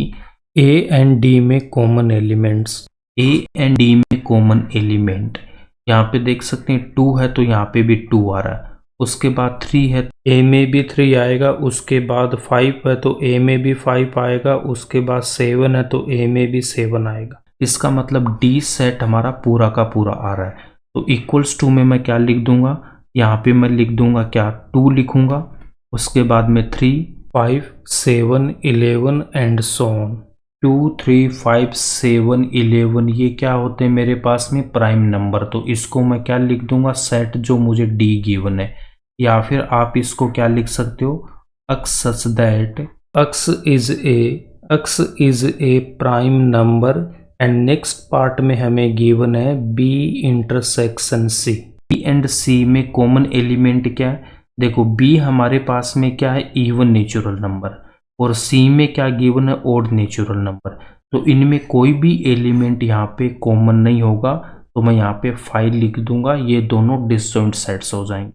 a and d में common elements, a and d में कॉमन एलिमेंट यहाँ पे देख सकते हैं 2 है तो यहाँ पे भी 2 आ रहा है, उसके बाद 3 है a में भी 3 आएगा, उसके बाद 5 है तो a में भी 5 आएगा, उसके बाद 7 है तो a में भी 7 आएगा। इसका मतलब डी सेट हमारा पूरा का पूरा आ रहा है। तो इक्वल्स टू में मैं क्या लिख दूंगा, यहाँ पे मैं लिख दूंगा क्या, 2 लिखूंगा, उसके बाद में 3, 5, 7, 11 एंड सो ऑन। 2, 3, 5, 7, 11 ये क्या होते हैं मेरे पास में, प्राइम नंबर। तो इसको मैं क्या लिख दूंगा, सेट जो मुझे डी गिवन है। या फिर आप इसको क्या लिख सकते हो, x such that x is a prime number and next part में हमें गिवन है B intersection C. B and C में कॉमन एलिमेंट क्या है? देखो बी हमारे पास में क्या है, इवन नेचुरल नंबर, और सी में क्या गिवन है, ओड नेचुरल नंबर। तो इनमें कोई भी एलिमेंट यहाँ पे कॉमन नहीं होगा, तो मैं यहाँ पे 5 लिख दूंगा, ये दोनों डिसजॉइंट सेट्स हो जाएंगे।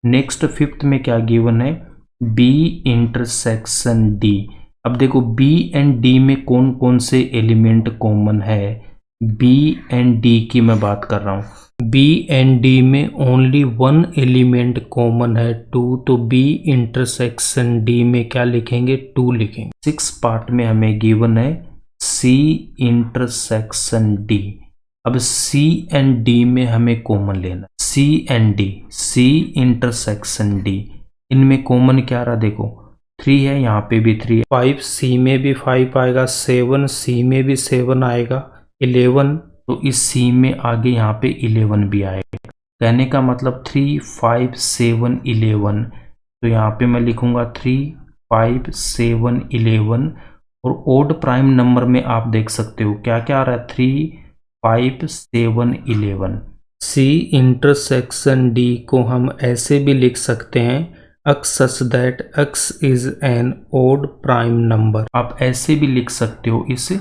नेक्स्ट फिफ्थ में क्या गिवन है, बी इंटरसेक्शन डी। अब देखो बी एंड डी में कौन कौन से एलिमेंट कॉमन है, बी एंड डी की मैं बात कर रहा हूँ। बी एंड डी में ओनली वन एलिमेंट कॉमन है 2, तो बी इंटरसेक्शन डी में क्या लिखेंगे, 2 लिखेंगे। 6 पार्ट में हमें गिवन है सी इंटरसेक्शन डी। अब सी एंड डी में हमें कॉमन लेना, C and D, C intersection D, इनमें कॉमन क्या रहा, देखो 3 है, यहाँ पे भी 3 है, 5 सी में भी 5 आएगा, 7 सी में भी 7 आएगा, 11 तो इस सी में आगे यहाँ पे 11 भी आएगा। कहने का मतलब 3 5 7 11, तो यहाँ पे मैं लिखूंगा 3 5 7 11। और ओड प्राइम नंबर में आप देख सकते हो क्या क्या आ रहा है, 3 5 7 11। सी इंटरसेक्शन डी को हम ऐसे भी लिख सकते हैं, x such that x is an odd prime number। आप ऐसे भी लिख सकते हो इस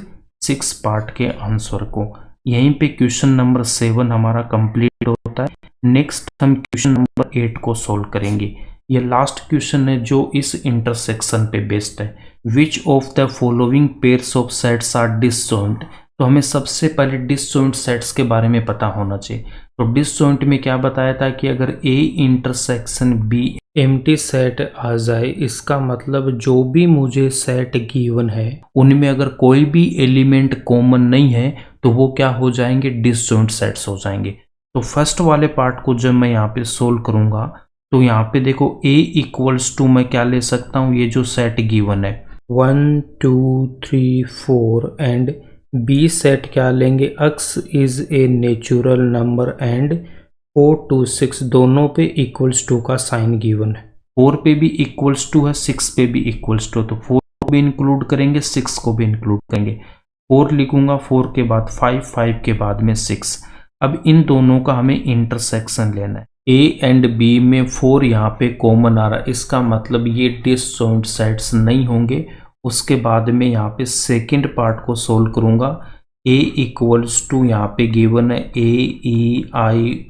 6 पार्ट के आंसर को। यहीं पे क्वेश्चन नंबर 7 हमारा कंप्लीट होता है। नेक्स्ट हम क्वेश्चन नंबर 8 को सॉल्व करेंगे। ये लास्ट क्वेश्चन है जो इस इंटरसेक्शन पे बेस्ड है। Which of the following pairs of sets are disjoint. तो हमें सबसे पहले डिसजॉइंट सेट्स के बारे में पता होना चाहिए। तो डिसजॉइंट में क्या बताया था कि अगर A intersection B empty set आ जाए, इसका मतलब जो भी मुझे सेट गिवन है उनमें अगर कोई भी एलिमेंट कॉमन नहीं है तो वो क्या हो जाएंगे, डिसजॉइंट सेट्स हो जाएंगे। तो फर्स्ट वाले पार्ट को जब मैं यहाँ पे सोल्व करूंगा तो यहाँ पे देखो a इक्वल्स टू मैं क्या ले सकता हूँ, ये जो सेट गिवन है 1 2 3 4 एंड बी सेट क्या लेंगे, x is a natural number and 4 2 6 दोनों पे इक्वल्स टू का साइन गिवन है। 4 पे भी इक्वल्स टू है, 6 पे भी इक्वल्स टू, तो 4 को भी इंक्लूड करेंगे, 6 को भी इंक्लूड करेंगे। 4 लिखूंगा, 4 के बाद 5, 5 के बाद में 6। अब इन दोनों का हमें इंटरसेक्शन लेना है। ए एंड बी में 4 यहाँ पे कॉमन आ रहा है, इसका मतलब ये डिसजॉइंट सेट्स नहीं होंगे। उसके बाद में यहाँ पे सेकेंड पार्ट को सोल्व करूंगा। a इक्वल्स टू यहाँ पे गिवन है AEIOU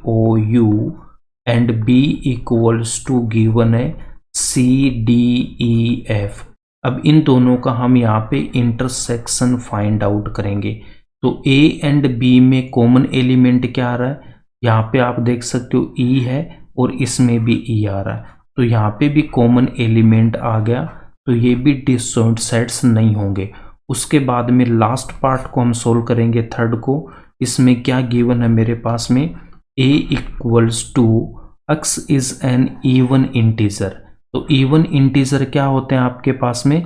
and b equals to given है CDEF। अब इन दोनों का हम यहाँ पे इंटरसेक्शन फाइंड आउट करेंगे। तो a एंड b में कॉमन एलिमेंट क्या आ रहा है, यहाँ पे आप देख सकते हो E है और इसमें भी E आ रहा है, तो यहाँ पे भी कॉमन एलिमेंट आ गया, तो ये भी डिसजॉइंट सेट्स नहीं होंगे। उसके बाद में लास्ट पार्ट को हम सोल्व करेंगे, थर्ड को। इसमें क्या गिवन है मेरे पास में, a equals to x is an even integer. तो इवन इंटीजर क्या होते हैं आपके पास में,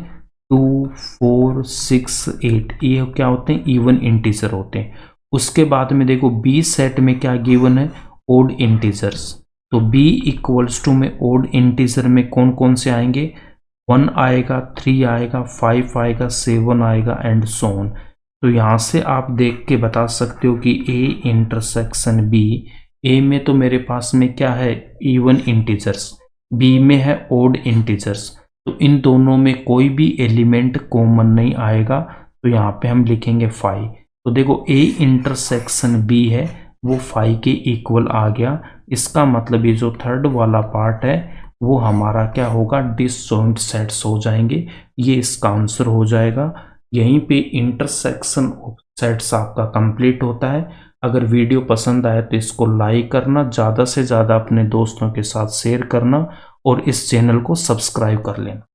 2 4 6 8, ये क्या होते हैं, इवन इंटीजर होते हैं। उसके बाद में देखो b सेट में क्या गिवन है, ओड इंटीजर्स। तो b इक्वल्स टू में ओड इंटीजर में कौन कौन से आएंगे, 1 आएगा, 3 आएगा, 5 आएगा, 7 आएगा एंड सो ऑन। तो यहाँ से आप देख के बता सकते हो कि a इंटरसेक्शन b, a में तो मेरे पास में क्या है, इवन इंटीजर्स, b में है ओड इंटीजर्स, तो इन दोनों में कोई भी एलिमेंट कॉमन नहीं आएगा, तो यहाँ पे हम लिखेंगे 5। तो देखो a इंटरसेक्शन b है वो 5 के इक्वल आ गया। इसका मतलब ये जो थर्ड वाला पार्ट है वो हमारा क्या होगा, डिसजॉइंट सेट्स हो जाएंगे। ये इसका आंसर हो जाएगा। यहीं पे इंटरसेक्शन ऑफ सेट्स आपका कंप्लीट होता है। अगर वीडियो पसंद आए तो इसको लाइक करना, ज़्यादा से ज़्यादा अपने दोस्तों के साथ शेयर करना और इस चैनल को सब्सक्राइब कर लेना।